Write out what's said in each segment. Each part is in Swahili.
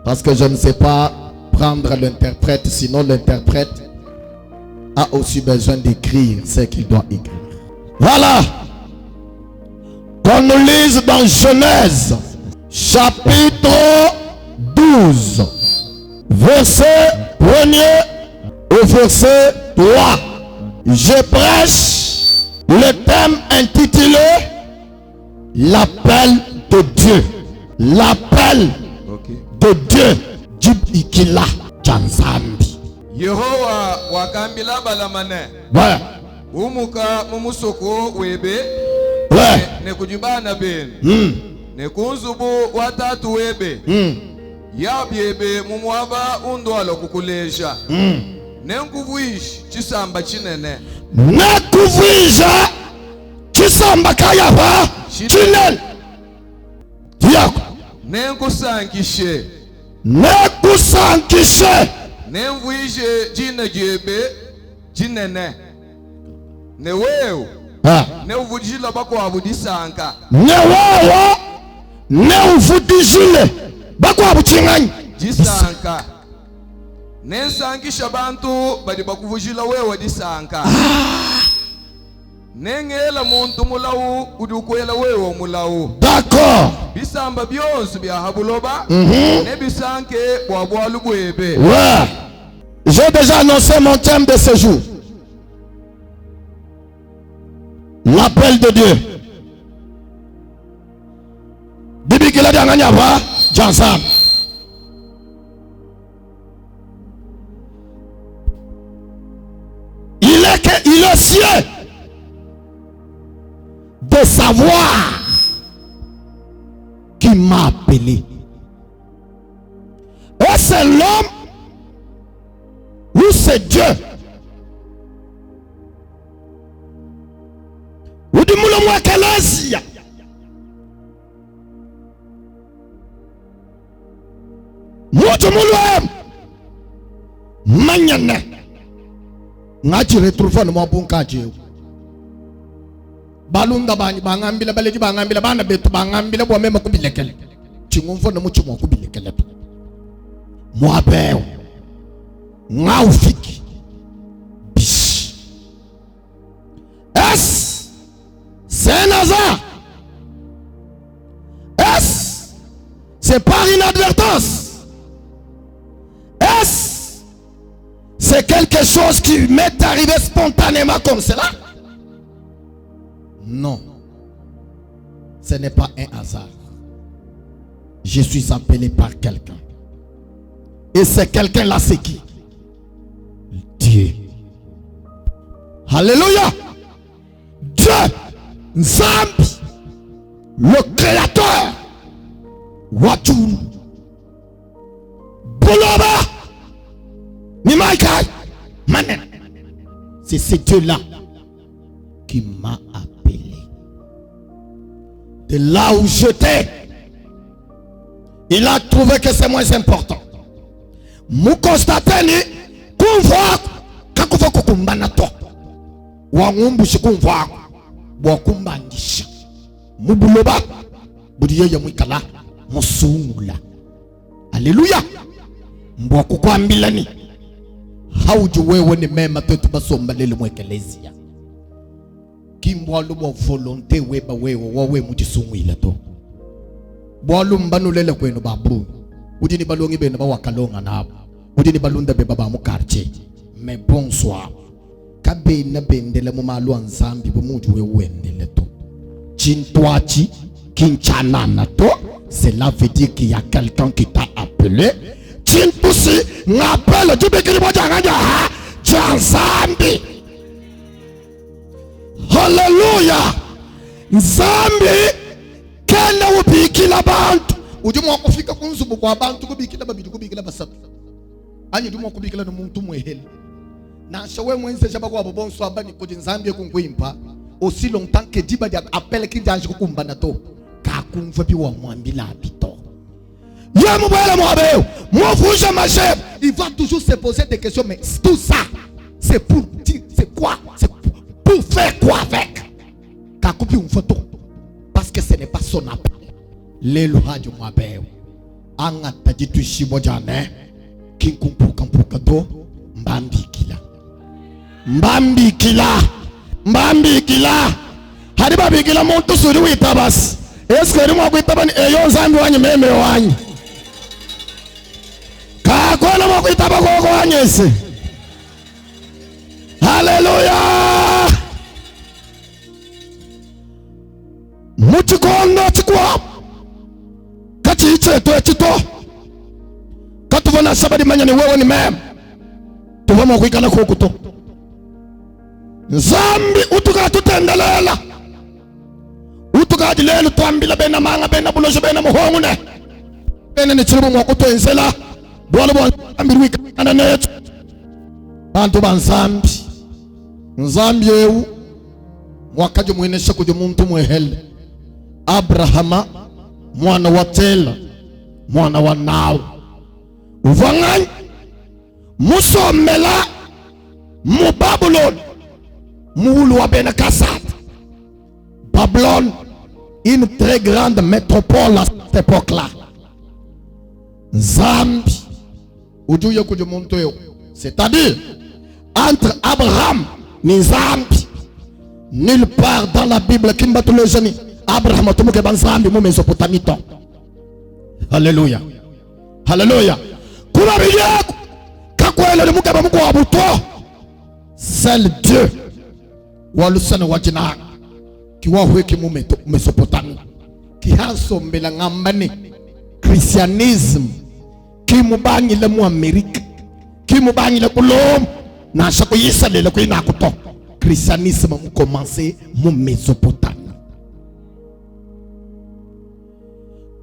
Parce que je ne sais pas prendre l'interprète, sinon l'interprète a aussi besoin d'écrire ce qu'il doit écrire. Voilà. Qu'on nous lise dans Genèse, chapitre 12, verset 1er au verset 3. Je prêche le thème intitulé l'appel de Dieu. L'appel de Dieu. Jibikila Janzambi. Yehowa wakambila balamane. Ouais. Umuka mumusoko webe. Ouais. Ne kujibana ben. Ne kunzubu watatu webe. Yabyebe mumwaba undwalo kukuleja. Ne nkuvuishi chisamba chinene. Ne kuvuisha chisamba kayaba chinene. Yako. Ne nkusankishe. Ne kusankishe. Ne mvuishe jina jebe jinene. Ne weo. Ne uvujila bako wabudisanka. Ne weo. Ne uvudijile bako wabuchingani. Jisanka. Ne sankisha bantu badi bakuvujila wewe disanka. Ne ngela muntu mulawu udukwela wewe mulawu. D'accord. Bisamba byonsu bya habuloba. Ne bisanke bwabwalu bwebe. Ouais. J'ai déjà annoncé mon thème de ce jour. L'appel de Dieu. Dibikila danganya va Jansan. Il est sieur de savoir qui m'a appelé. Et c'est l'homme ou c'est Dieu. Ou du moulin moi qu'elle Moto moulin Magnane Ngachi retrouve no mabunka je balunda bangambila baleji bangambila bana betu bangambila bo mema kubilekele chingumfo no muchi mo kubilekele moabeo ngaufiki bish es senaza es c'est par inadvertance es c'est quelque chose qui m'est arrivé spontanément comme cela. Non. Ce n'est pas un hasard. Je suis appelé par quelqu'un. Et c'est quelqu'un-là, c'est qui? Dieu. Alléluia. Dieu. Nzambi. Le créateur. Wachuru. Boloba. C'est ce Dieu-là qui m'a appelé. De là où j'étais, il a trouvé que c'est moins important. Mou constatez ni kumva kakuva kukumbana to. Wangumbu shikumva wakumbandisha. Mubuloba budiye ya mwikala musungula. Alléluia. Mbwa kukwambila ni hauju wewe ni mema tetu basomba lele mwekelezia kimbwalu bo volonté weba wewe wawe mutisungwila to bwalu mbanu lele kwenu babru udi ni balongi bena ba wakalonga nabo udi ni balunda be baba mu quartier mais bonsoir kabe na bendele mu malu anzambi bo muju wewe ndele to chintwachi kinchanana to cela veut dire qu'il y a quelqu'un qui t'a appelé. Chintusi ngapelo jibekili moja ngaja Janzambi. Hallelujah. Nzambi kenda ubikila bantu. Ujumu wakufika kunzubu kwa bantu kubikila babidu kubikila basatu. Anyi ujumu wakubikila no muntu mweheli. Na shawe mwense shabako wabonso abani koji Nzambi kunguimpa. Aussi longtemps que diba dia appelle ki janji kukumbana to. Kakumva bi wa mwambila abito. Il va toujours se poser des questions, mais tout ça, c'est pour dire, c'est quoi? C'est pour faire quoi avec? Kakupi une photo. Parce que ce n'est pas son appel. L'éloha du Moabéo. angata jitu shimo jane kinkumpuka to mbambikila hari babikila muntu suri witabas eske rimwe kwitabani eyo zambi wanyu meme wanyu kakona mokwitaba koko wanyese. Haleluya. Muchikondo chikwa kati icheto echito katuvona sabadi manya ni wewe ni meme tuvama kwikana kokuto nzambi utuka tutendelela utuka dilelo twambila bena manga bena bulojo bena muhongune bena ni chirubu mwakuto ensela bwala bwa ambiri wikana netu bantu banzambi nzambi ewu mwakaje mwenesha kuje muntu mwehele Abrahama mwana wa Tela mwana wa Nao uvangani musomela mu Babylon Moulou à Benacassat. Babylone, une très grande métropole à cette époque-là. Zambi, c'est-à-dire entre Abraham et Zambi, nulle part dans la Bible qui m'a tout le génie. Abraham a tout le monde Zambi, mon Mésopotamie. Alléluia. Alléluia. Seul Dieu walusana wajina kiwa weke mu Mesopotamie ki hasombela ngambani christianisme ki mubanyi le mu Amerika ki mubanyi le kulom na shako yisalela ko ina kuto christianisme mu commencer mu Mesopotamie.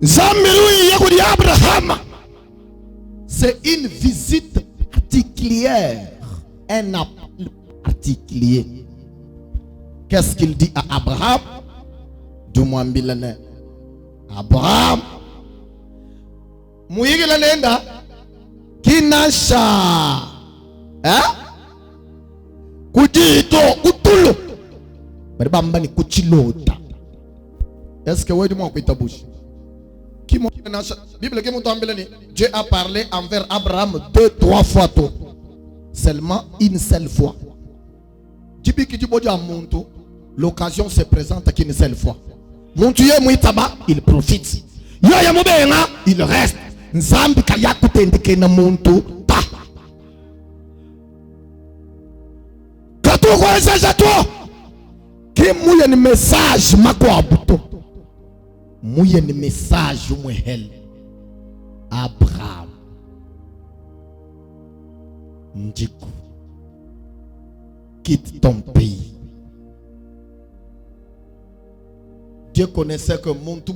Zamiru yakudi Abraham, c'est une visite particulière, un appel particulier. Qu'est-ce qu'il dit à Abraham? Du-moi millénaire. Abraham, Mouyigela nenda kinasha, kujito utulu, baribamba ni kuchilota. Est-ce que vous avez dit ta bouche? Bible Dieu a parlé envers Abraham 2-3 fois tout. Seulement une seule fois. L'occasion se présente qu'une seule fois. Il profite. Il reste. Nzambi kayakutendeke na muntu ta. Kato kwa esaja to. Ki mouye ni message makwa abuto. Mouye ni message mouhel. Abraham. Ndiku. Quitte ton pays. Dieu connaissait que mon tout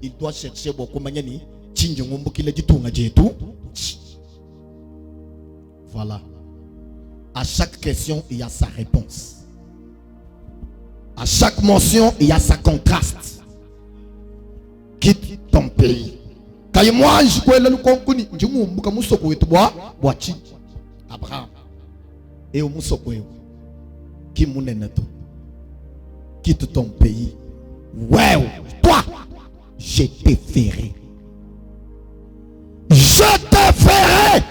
il doit chercher beaucoup maniani. Voilà. À chaque question, il y a sa réponse. À chaque mention, il y a sa contraste. Quitte ton pays. Quand moi, je peux le concourir, je me Abraham. Et au Moussoko, qui mounenato. Quitte ton pays. Ouais, toi, je te ferai. Je te ferai.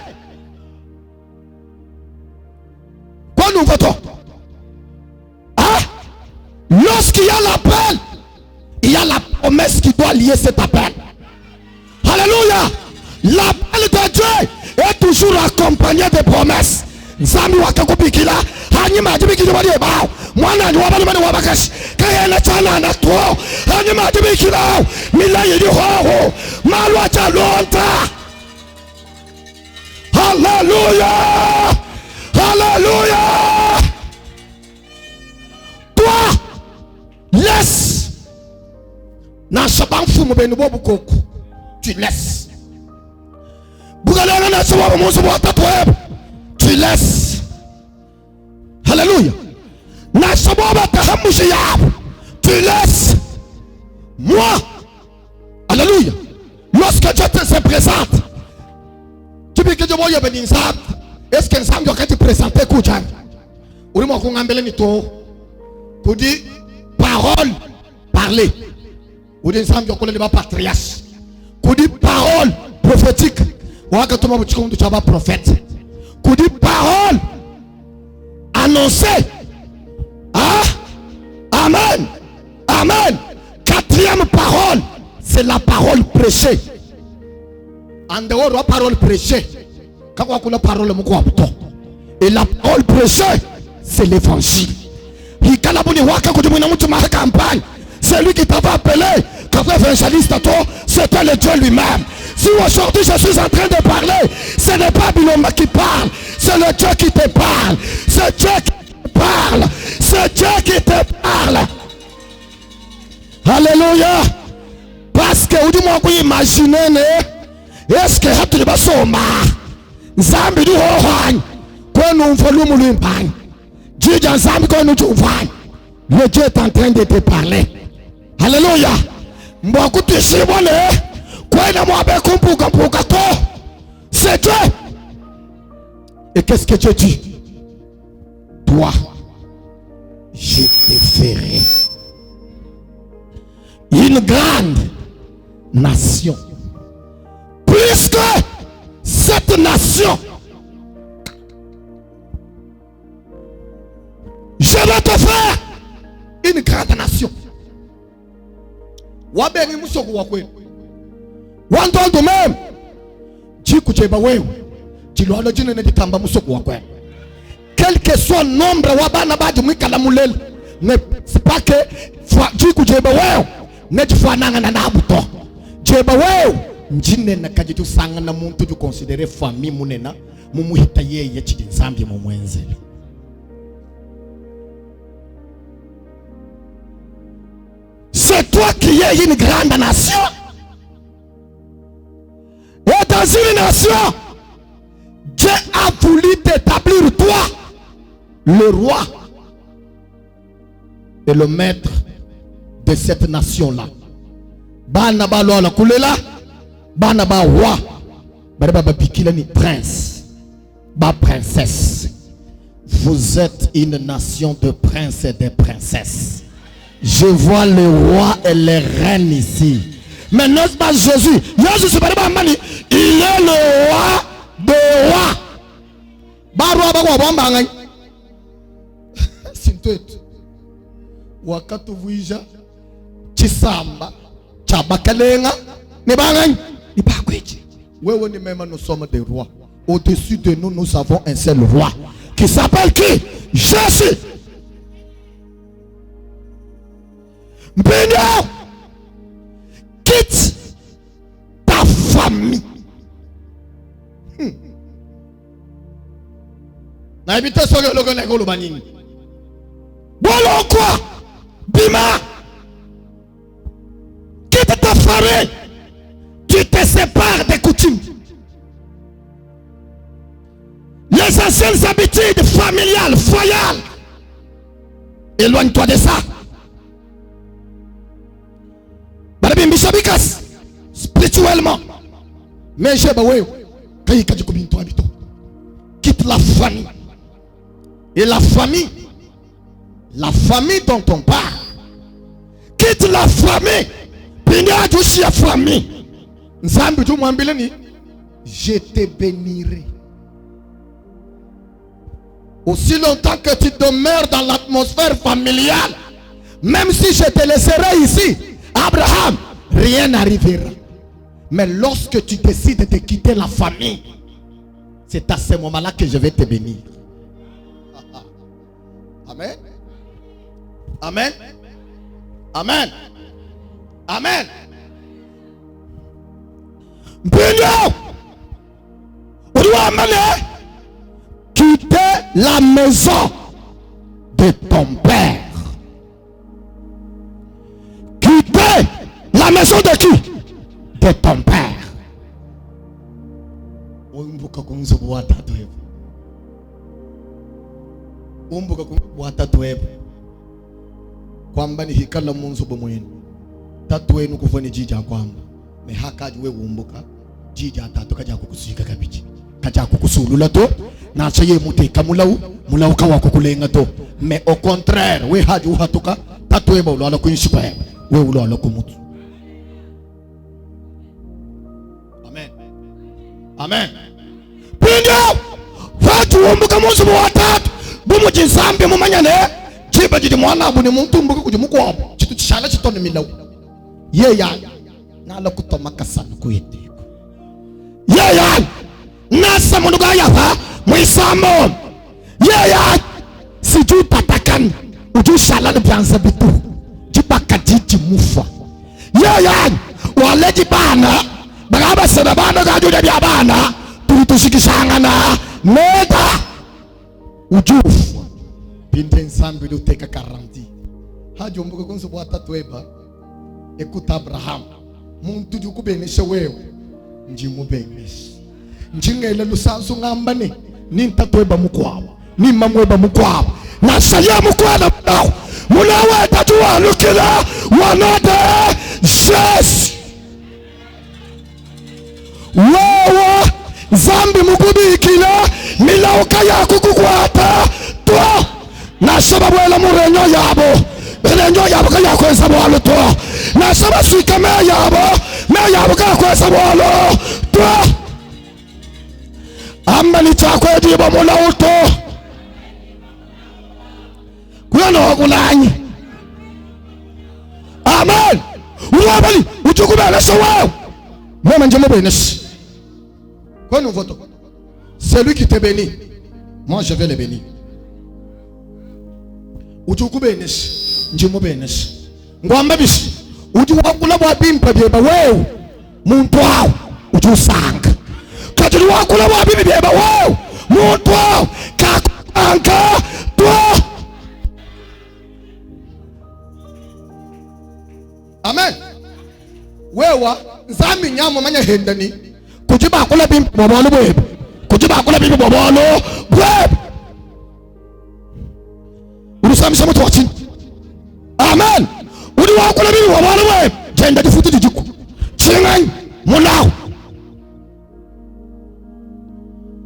Quoi nous votons? Hein? Lorsqu'il y a l'appel, il y a la promesse qui doit lier cet appel. Alléluia. L'appel de Dieu est toujours accompagné de promesses. Nzambi wakakupikila hanyuma ajibikile bali ebao mwana ni wabali bali wabakashi kayena chana na to hanyuma ajibikila mila yidi hoho malwa cha lonta. Hallelujah. Hallelujah. Toi laisse na shabanfu mubeni bobu koku tu laisse bugalana na sawa musu watatu ebo tu laisses. Alléluia. Tu laisses. Moi. Alléluia. Lorsque Dieu te présente, tu peux que Dieu voie venir ça. Est-ce que ça me présenter Koujan? Ou moi qu'on ambele ni to. Pour dire parole, parler. Ou dire ça me connaît pas patriarche. Pour dire parole. parole prophétique. Wakatuma buchikundu chaba prophète. Kudi parole annoncée. Ah, amen, amen. Quatrième parole, c'est la parole prêchée. En dehors de la parole prêchée, quand on a la parole, et la parole prêchée, c'est l'évangile. C'est lui qui t'avait appelé comme évangéliste, c'était le Dieu lui-même. Si aujourd'hui je suis en train de parler, ce n'est pas Biloma qui parle, c'est le Dieu qui te parle. C'est Dieu qui te parle. C'est Dieu qui te parle. Alléluia. Parce que vous dites, imaginez, est-ce que tu vas sommer? Zambi du Hohan, quand nous voulons l'impan, Dieu Zambi quand nous trouvons, le Dieu est en train de te parler. Alléluia. Beaucoup de choses, quoi n'a moi avec un pour c'est Dieu. Et qu'est-ce que Dieu dit? Toi, je te ferai une grande nation. Plus que cette nation, je vais te faire une grande nation. Wabeni musoko wakwe. Wanto do même. Jikucheba wewe. Jilwalo jine ne ditamba musoko wakwe. Quel que soit le nombre wabana baji mwikala mulele. Ne c'est pas que jikucheba wewe. Ne jifananga na nabuto. Jeba wewe. Njine na kajitu sanga na muntu ju considérer famille munena. Mumuhita yeye chidinzambi mumwenzele. C'est toi qui es une grande nation. Et dans une nation, Dieu a voulu t'établir toi, le roi et le maître de cette nation-là. Banaba lola kulela, banaba roi, banaba bikila ni prince, ba princesse. Vous êtes une nation de princes et de princesses. Je vois le roi et les reines ici. Mais n'est-ce pas Jésus? Jésus il est le roi des rois. Barwa bagwa bambanga. Sintet. Wakati vuija chisamba chabakalenga ne bangani ni bakweji. Wewe ni même nous sommes des rois. Au-dessus de nous, nous avons un seul roi qui s'appelle qui? Jésus. Bénéo, quitte ta famille. N'habitez sur le logo de l'Obanini. Voilà quoi? Bima, quitte ta famille. Tu te sépares des coutumes. Les anciennes habitudes familiales, foyales. Éloigne-toi de ça. Spirituellement, mais j'ai quitte la famille. Et la famille dont on parle, quitte la famille. Je te bénirai. Aussi longtemps que tu demeures dans l'atmosphère familiale, même si je te laisserai ici, Abraham, rien n'arrivera. Mais lorsque tu décides de quitter la famille, c'est à ce moment-là que je vais te bénir. Amen. Amen. Amen. Amen. Bénir. Quitter la maison de ton père. Quitter la maison de qui? De ton père. Kwamba ni hikala munzu bomwenu tatu wenu kufanya jija kwamba me hakaji we umbuka jija tatu kaja kukusika kabiji kaja kukusulula to na chaye muteka mulau kawa kukulenga to mais au contraire we haji uhatuka tatu we bawlo kunyishikwa we ulo kumutu. Amen. Pindio fatu umbuka munsi watatu bumu jinsambi mumanyane chiba jidi mwana abu ni muntu umbuka kujimuku wabu chitu chishala chitoni milau yeya nala kutomaka sana kuyeteko yeya nasa munuga yafa mwisamo yeya siju tatakan uju shala ni bianza bitu jibaka jiji mufa yeya wale jibana bagaba sana bana gajuja biabana tushikishangana neta ujufu pinte nsambi luteka 40 hajo mbuka kunso bwatatu eba ekuta Abraham muntu jukubenesha wewe njimubenesha njingela lusansu ngambane nintatu eba mukwabo nimamwe eba mukwabo nasaya mukwala mulawo mulawo tatuwa lukila wanade yes wewe zambi mukubikila milauka yako kukwata to na sababu ela murenyo yabo belenyo yabo kaya kwesa bwalo to na sababu swika me yabo kaya kwesa bwalo to amba ni chakwe dibo mulauto kuyano wakulanyi amen uwabali uchukubele so wewe mama njemo beneshi. Quand nous votons, celui qui te bénit, moi je vais le bénir. Ujuku benesh, njimu benesh. Ngwamba bishi, uju wakula wabimpa bieba wewe, muntu wao, uju sanga. Kajuli wakula wabimpa bieba wewe, muntu wao, kakuanka, tuwa. Amen. Wewa, nzami nyamo manya hendani. Kujiba kula bimpi bobolo bwebe kujiba kula bimpi bobolo bwebe urusamisha mutu wachini. Amen. Uri wakula bimpi bobolo bwebe jenda difutu dijuku chinganyi mulawo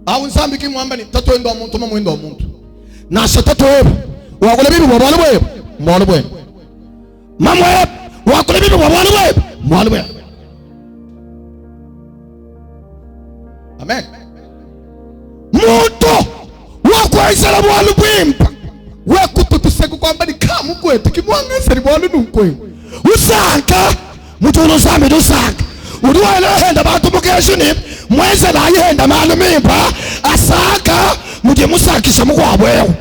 awu nsambi kimwamba ni tatu endo omuntu mama endo omuntu nasha tatu ebe wakula bimpi bobolo bwebe mbolo bwebe mama ebe wakula bimpi bobolo bwebe mbolo bwebe. Amen. Muto wakwaisala bwalu bwimpa wekututuseko kwamba ni kamu kwetu kimwangeseri bwalu nunkwe usaka mutuno sami dusaka uduwele henda batu mukeshuni mweze la yenda malu mimpa asaka muje musakisha mukwabwewe.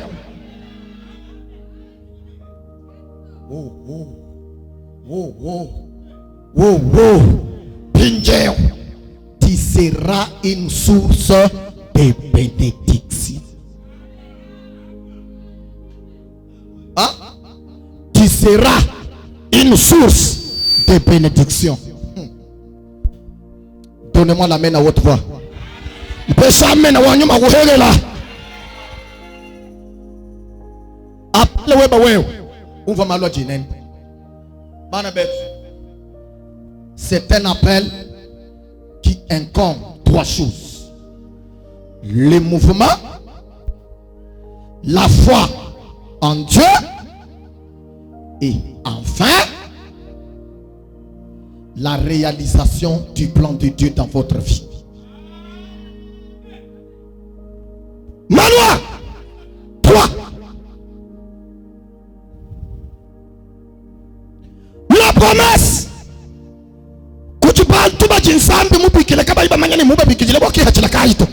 Pinjeo tu seras une source de bénédiction. Hein? Tu seras une source de bénédiction. Donnez-moi la main à votre voix. C'est un appel qui incombe 3 choses: le mouvement, la foi en Dieu et enfin la réalisation du plan de Dieu dans votre vie. Manoa 3. La promesse. Tuba jinsambi mubikile kaba iba manyane muba bikile boki hachila kaito.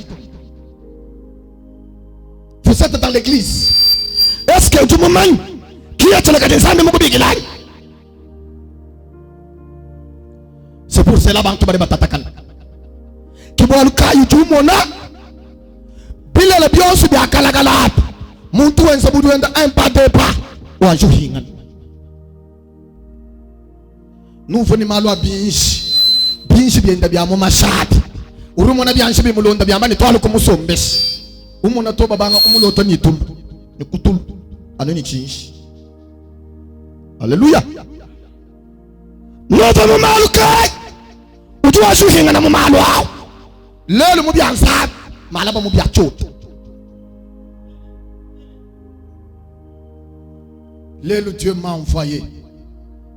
Vous êtes dans l'église. Est-ce que tu m'emmènes qui hachila jinsambi mubikile? C'est pour cela bantu bari batatakan. Kibwalu kayu tumona bila le bionsu bi akalagalat. Muntu wenza budu wenda un pas deux pas. Wanju hingan. Nous venons malo binshi. Binshi bienda biamo mashati. Urumona byanshi bimulonda byambani twalo kumusombesha. Umuna toba banga kumulota nitum. Nikutul. Anoni chinshi. Hallelujah. Nova mumalu kai. Utuwa shuhinga na mumalu hao. Lelo mubyansa malaba mubyachota. Lelo Dieu m'a envoyé.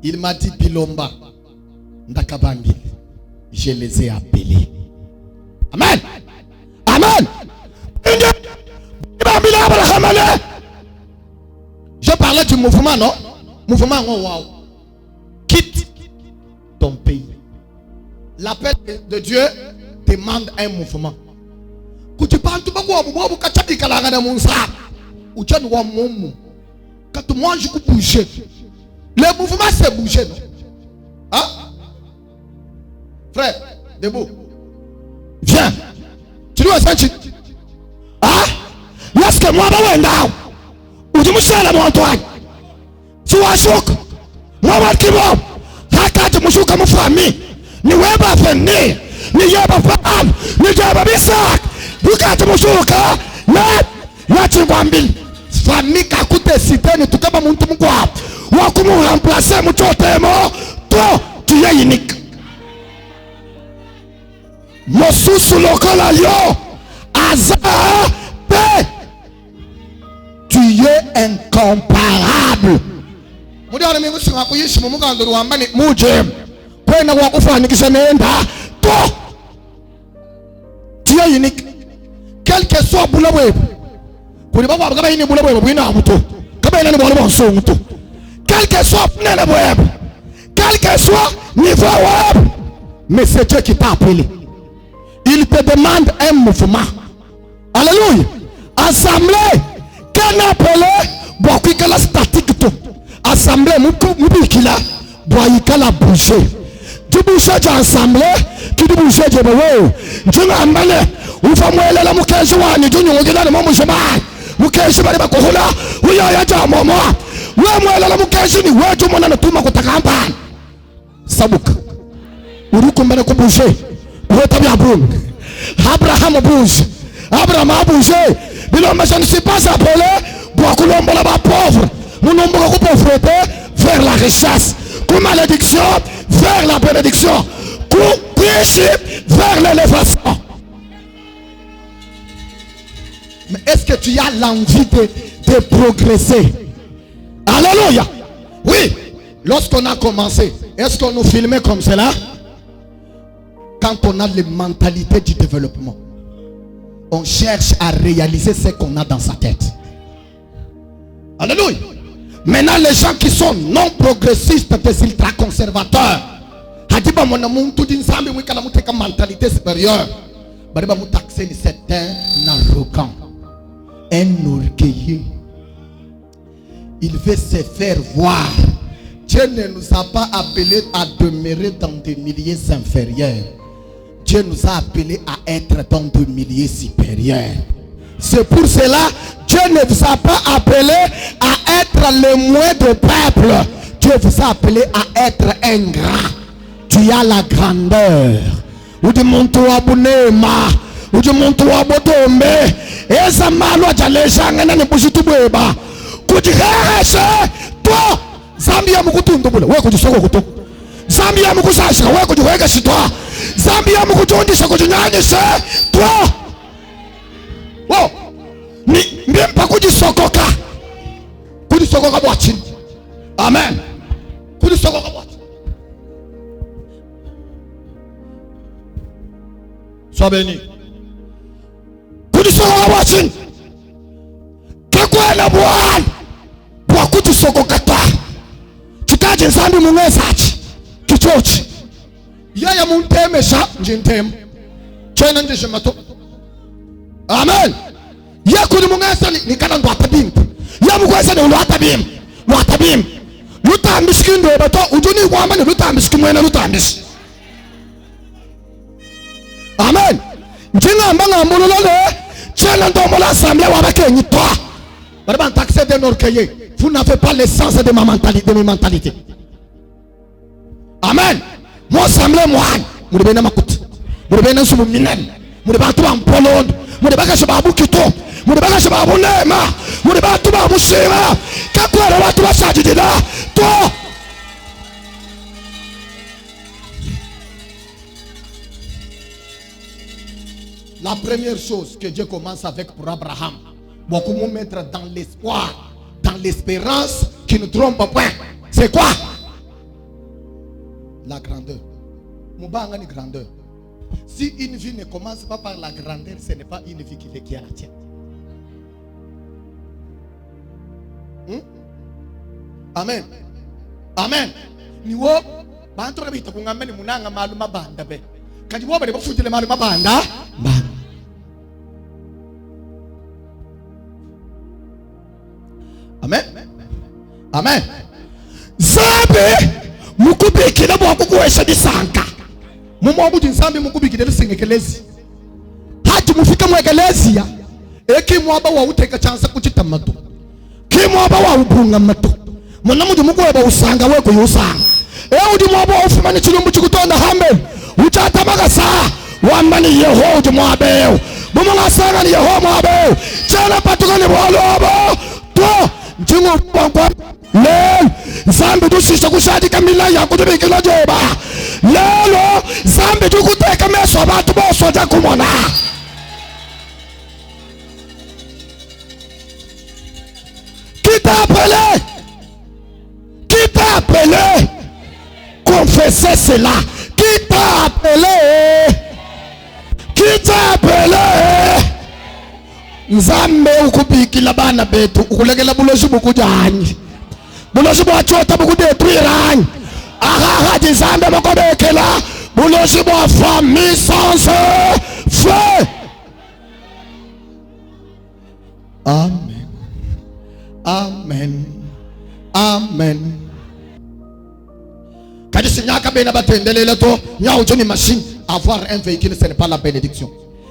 Il m'a dit Bilomba Ndakabambi. Je les ai appelés. Amen. Amen. Je parlais du mouvement, non? Mouvement, wow. Quitte ton pays. L'appel de Dieu demande un mouvement. Quand tu parles, tu vas voir, quand tu manges, tu peux bouger. Le mouvement, c'est bouger, non? Hein? Frère, debout. Viens. Tu dois sentir. Ah? Lorsque moi, je vais là. Ou tu me sais, là, mon Antoine. Tu vas choc. Moi, je vais te dire. Haka, tu me choc comme famille. Ni weba venir. Ni yeba femme. Ni yeba bisak. Buka, tu me choc. Là, tu vas me famille qui a coûté cité. Ni tout comme mon tout quoi. Ou comment remplacer mon totem. Toi, tu es unique. Mosusu lokola yo aza pe. Tu es incomparable. Mudana mimi singa kuyishi mumugando ruambani muje kwena wa kufanikisha nenda to. Tu es unique. Quel que soit bulabwe. Kuri baba kaba yini bulabwe bwina amuto. Kaba yini bolo bonso muto. Quel que soit nene bweb. Quel que soit niveau web. Mais c'est Dieu qui t'a appelé. Il te demande un mouvement. Alléluia. Assemblée. Qu'un appelé. Bois qui la statique tout. Assemblée. Moubi qui la. Bois qui la bouger. Tu bouges de assemblée. Tu bouges de beau. Tu n'as pas. Ou famille la moukaji wani. Tu n'as pas de mon mouvement. Moukaji bari bakohola. Ou ya ja momo. Ou moi la moukaji ni. Ou tu m'en as tout ma kotakamba. Sabouk. Ou kumbana ko bouger. Abraham bouge. Abraham a bougé. Je ne suis pas appelé pour que l'homme soit pauvre. Mon nombre de pauvreté vers la richesse. Comme malédiction vers la bénédiction. Comme principe vers l'élévation. Mais est-ce que tu as l'envie de progresser? Alléluia. Oui. Lorsqu'on a commencé, est-ce qu'on nous filmait comme cela? Quand on a les mentalités du développement, on cherche à réaliser ce qu'on a dans sa tête. Alléluia. Maintenant, les gens qui sont non progressistes, des ultra-conservateurs, mentalité supérieure, c'est un arrogant, un orgueilleux. Il veut se faire voir. Dieu ne nous a pas appelés à demeurer dans des milieux inférieurs. Dieu nous a appelés à être dans des milieux supérieurs. C'est pour cela Dieu ne vous a pas appelé à être le moins de peuple. Dieu vous a appelé à être un grand. Tu as la grandeur. Ou du monto abunema. Ou du monto abotombe. Et ça m'a l'oie les gens ne bouge tout beba. Koudirese toi. Zambia mukutundu bule. Wewe kujisoko kuto. Zambia mukusashika. Wewe kujiweka shitwa. Zambia mukutundisha kujinyanyisha. Toi. Wow. Ni mpa kujisokoka. Kujisokoka kwa chini. Amen. Kujisokoka kwa chini. Sois béni. Kujisokoka kwa chini. Kekwela bwana. Kwa kujisokoka ta. Chikaje zambi mungezachi. Kichochi. Yaya muntemesha njintemu. Chena njishemato. Amen. Ya kuni mungesa ni kana ndo atabim. Ya mungesa ni ndo atabim. Watabim. Luta miskin do bato ujuni kwa mani luta miskin mwena luta mis. Amen. Njinga mbanga mulolole chena ndo mola assemblée wabake nyitwa. Barba taxe de orgueilleux. Vous n'avez pas l'essence de ma mentalité, de mes mentalités. Amen. Moi assemblée moi. Muribena makut. Muribena sumu minen. Muribena tuwa mpolondo. Muribena shababu kito. Muribena shababu nema. Muribena tuwa mushima. Kakwara watu wa sajidina. To. La première chose que Dieu commence avec pour Abraham, beaucoup nous mettre dans l'espoir, dans l'espérance qui ne trompe pas. C'est quoi? La grandeur. Mubanga ni grandeur. Si une vie ne commence pas par la grandeur, ce n'est pas une vie qui est la tienne. Amen. Amen. Niwo bantu rabita kungameni munanga malu mabanda be. Kati wo bale bafutile malu mabanda. Amen. Amen. Zabe mukubikira bwa kukuwesha disanka. Mumobu jinsambi mukubikira lisengekelezi. Hati mufika mwekelezia. Eki mwaba wa uteka chance kuchita mato. Ki mwaba wa ubunga mato. Mwana muji mukuweba usanga weko yusanga. Udi mwaba wa ufumani chilumbu chikutonda hambe. Uchata magasa. Wambani yeho uji mwabeo. Bumunga sanga ni yeho mwabeo. Chana patukani walobo. To. Njingo kwa lelo zambe dusisha kushadika milaya kutubikila joba. Lelo zambe tukuteka meso abantu boso ja kumona. Qui t'a appelé? Confessez cela. Qui t'a appelé? Qui t'a appelé? Nzambe ukubikila bana betu ukulegela buloshi bukujanyi. Buloshi bwachota bukudetruirani. Aha nzambe bakobekela buloshi bwa famille sans feu. Amen. Amen. Amen. Kadi sinyaka bena batendelele to nya ujoni machine. Avoir un véhicule ce n'est pas la bénédiction.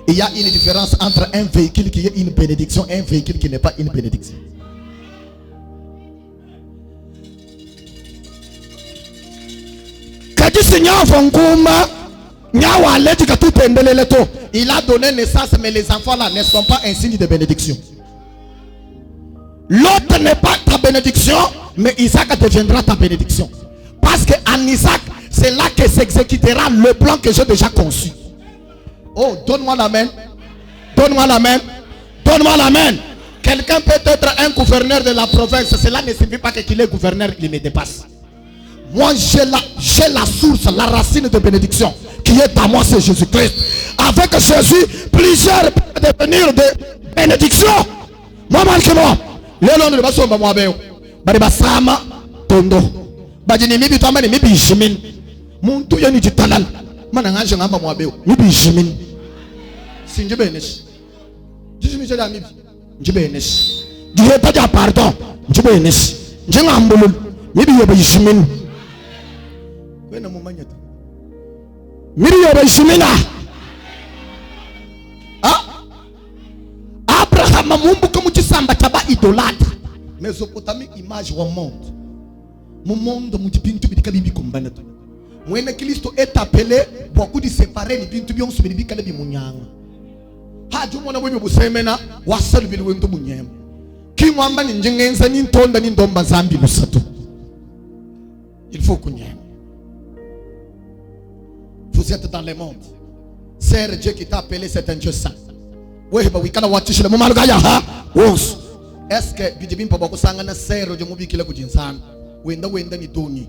Il y a une différence entre un véhicule qui est une bénédiction et un véhicule qui n'est pas une bénédiction. Il a donné naissance, mais les enfants là ne sont pas un signe de bénédiction. L'autre n'est pas ta bénédiction, mais Isaac deviendra ta bénédiction. Parce qu'en Isaac, c'est là que s'exécutera le plan que j'ai déjà conçu. Oh, donne-moi l'amen. Donne-moi l'amen. Donne-moi l'amen. Quelqu'un peut être un gouverneur de la province. Cela ne signifie pas qu'il est gouverneur, il me dépasse. Moi, j'ai la source, la racine de bénédiction qui est à moi, c'est Jésus-Christ. Avec Jésus, plusieurs peuvent devenir de bénédiction. Moi, moi. Le long de la moi, Baribasama, Tondo. Badini mibi to amani mibi jimin. Muntu yani jitalal. Mana nganje ngamba mwabeo. Mibi jimin. Sinjibe nesh. Jijimi jada mibi. Njibe nesh. Diye taja pardon. Njibe nesh. Njenga ambulul. Mibi yobe jimin. Kwena mumanya to. Mibi yobe jimina. Abraham mumbuka muchisamba chaba idolâtre. Mésopotamie image au monde. Mon monde mutipintu bitikabi bikombana to. Mwene Kristo est appelé beaucoup de séparer ni bintu byonso bibikala bimunyanga. Haje umona bwe busemena wasalu bilwento munyema. Kimwamba ni njengenza ni ntonda ni ndomba zambi lusatu. Il faut kunyema. Vous êtes dans le monde. C'est Dieu qui t'a appelé, c'est un Dieu saint. Ouais ba wikala watishile mu malugaya ha. Wos. Est-ce que bidibim pa bako sangana sero je mubikila kujinsana? Wenda ni doni.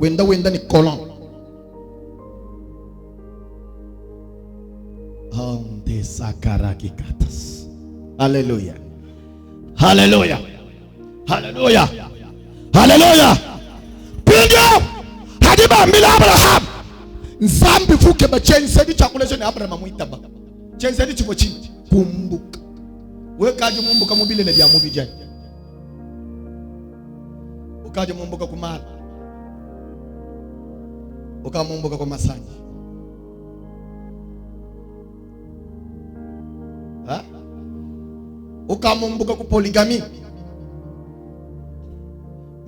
Wenda ni colon. Onde sakaraki katas. Alléluia. Alléluia. Alléluia. Alléluia. Pindio. Hadiba mbila Abraham. Nzambi fuke ba chensedi chakule jone Abraham muitaba. Chensedi chimo chini. Kumbuka. Wekaje mumbuka mubile le bya mubijani. Ukaje mumbuka kumala. Ukamumbuka kwa masanji. Ha? Ukamumbuka ku polygamy.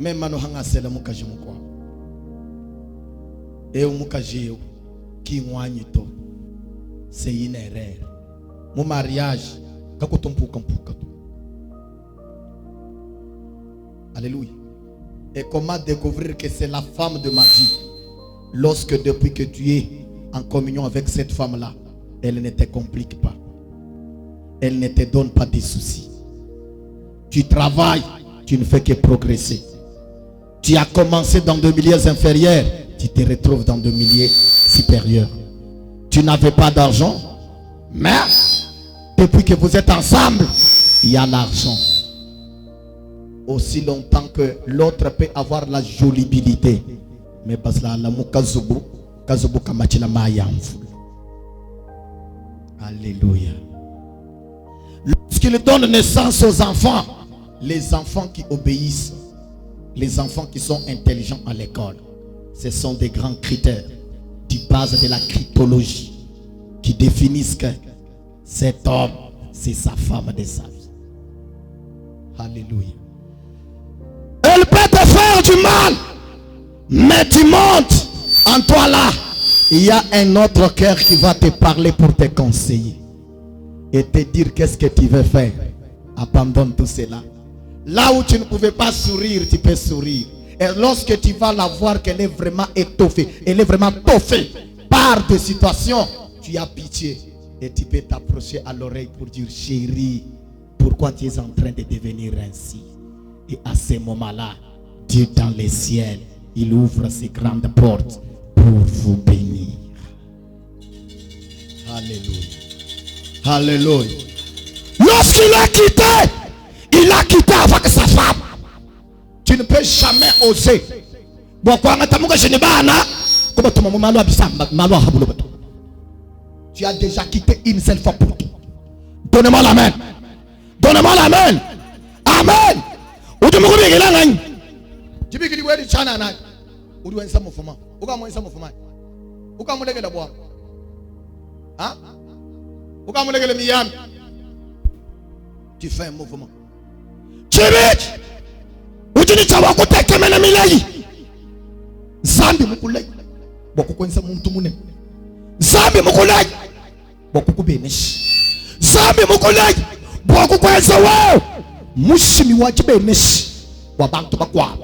Même no hangasela mukaje mukwa. Mukaje ki mwanyito. C'est une erreur. Mon mariage kakotompuka mpuka. Alléluia. Et comment découvrir que c'est la femme de ma vie? Lorsque depuis que tu es en communion avec cette femme-là, elle ne te complique pas. Elle ne te donne pas des soucis. Tu travailles, tu ne fais que progresser. Tu as commencé dans des milieux inférieurs, tu te retrouves dans des milliers supérieurs. Tu n'avais pas d'argent, mais depuis que vous êtes ensemble, il y a l'argent. Aussi longtemps que l'autre peut avoir la jolibilité, mais parce que la mukazubu kamachila mayamfu. Alléluia. Lorsqu'il donne naissance aux enfants, les enfants qui obéissent, les enfants qui sont intelligents à l'école, ce sont des grands critères de base de la cryptologie qui définissent que cet homme, c'est sa femme de sa vie. Alléluia. Elle peut te faire du mal, mais tu montes en toi là. Il y a un autre cœur qui va te parler pour te conseiller et te dire qu'est-ce que tu veux faire. Abandonne tout cela. Là où tu ne pouvais pas sourire, tu peux sourire. Et lorsque tu vas la voir qu'elle est vraiment étoffée, elle est vraiment toffée par des situations, tu as pitié. Et tu peux t'approcher à l'oreille pour dire, chérie, pourquoi tu es en train de devenir ainsi? Et à ce moment-là, Dieu dans les ciels, il ouvre ses grandes portes pour vous bénir. Alléluia. Alléluia. Lorsqu'il a quitté, il a quitté avec sa femme. Tu ne peux jamais oser. Tu as déjà quitté une seule fois pour tout. Donnez-moi l'amen. Donnez-moi l'amen. Amen. Tu fais un mouvement. Zambi mukulai bokukwenza muntu mune. Zambi mukulai bokukubeneshi. Zambi mukulai bokukwenza wao mushimi wachibeneshi wabantu bakwa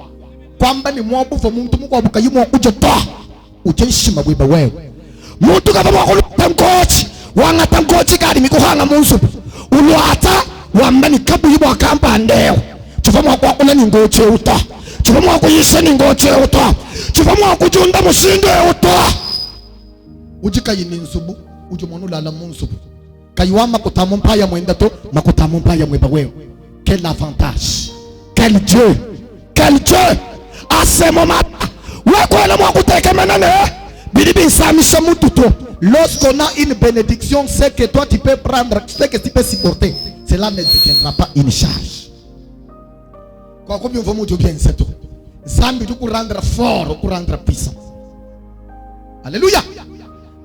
kwamba ni mwabuva muntu mukwabuka yimwa kujotoa ucheshima bweba wewe muntu kava mwakuluta mkochi wangata mkochi kadi mikuhanga munsu ulwata wambani kabu yibwa kamba ndeo chufamwa kwa kuna ningoche uta chufamwa kuyisha ningoche uta chufamwa kujunda mushindo uta ujika yininsubu ujumonula la munsubu kayuama kutamumpaya mwenda to makutamumpaya mweba wewe. Quel avantage, quel Dieu, à ce moment lorsqu'on a une bénédiction, c'est que toi tu peux prendre, c'est que tu peux supporter, cela ne deviendra pas une charge. Combien vous me bien c'est tout. Zambi tu peux rendre fort, pour rendre puissant. Alléluia.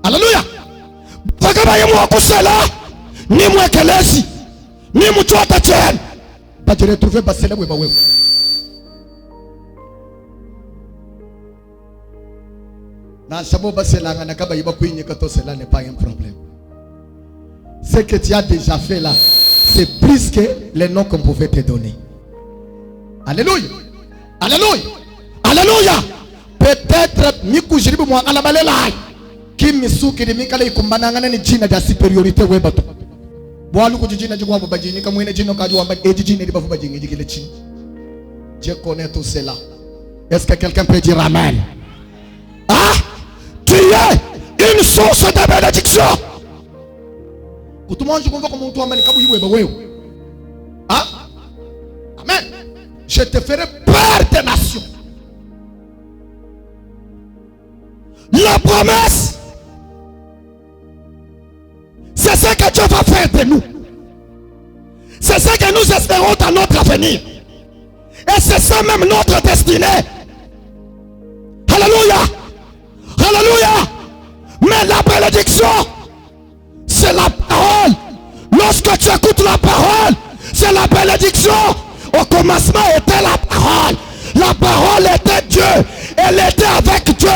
Alléluia. Ni mwekelezi ni mchota chen pas de retrouver basela weba wewe. Na sabo basela ngana kaba yiba kuinye kato cela n'est pas un problème. Ce que tu as déjà fait là, c'est plus que les noms qu'on pouvait te donner. Alléluia. Alléluia. Alléluia. Peut-être mikujiribu mwa ala balela kimisuki de mikale ikumbana ngana ni jina de supériorité weba to. Dieu connaît tout cela. Est-ce que quelqu'un peut dire amen? Ah, tu es une source de bénédiction. Ah, amen. Je te ferai peur des nations. La promesse, c'est ce que Dieu va faire de nous. C'est ce que nous espérons dans notre avenir. Et c'est ça même notre destinée. Alléluia. Alléluia. Mais la bénédiction, c'est la parole. Lorsque tu écoutes la parole, c'est la bénédiction. Au commencement était la parole. La parole était Dieu. Elle était avec Dieu.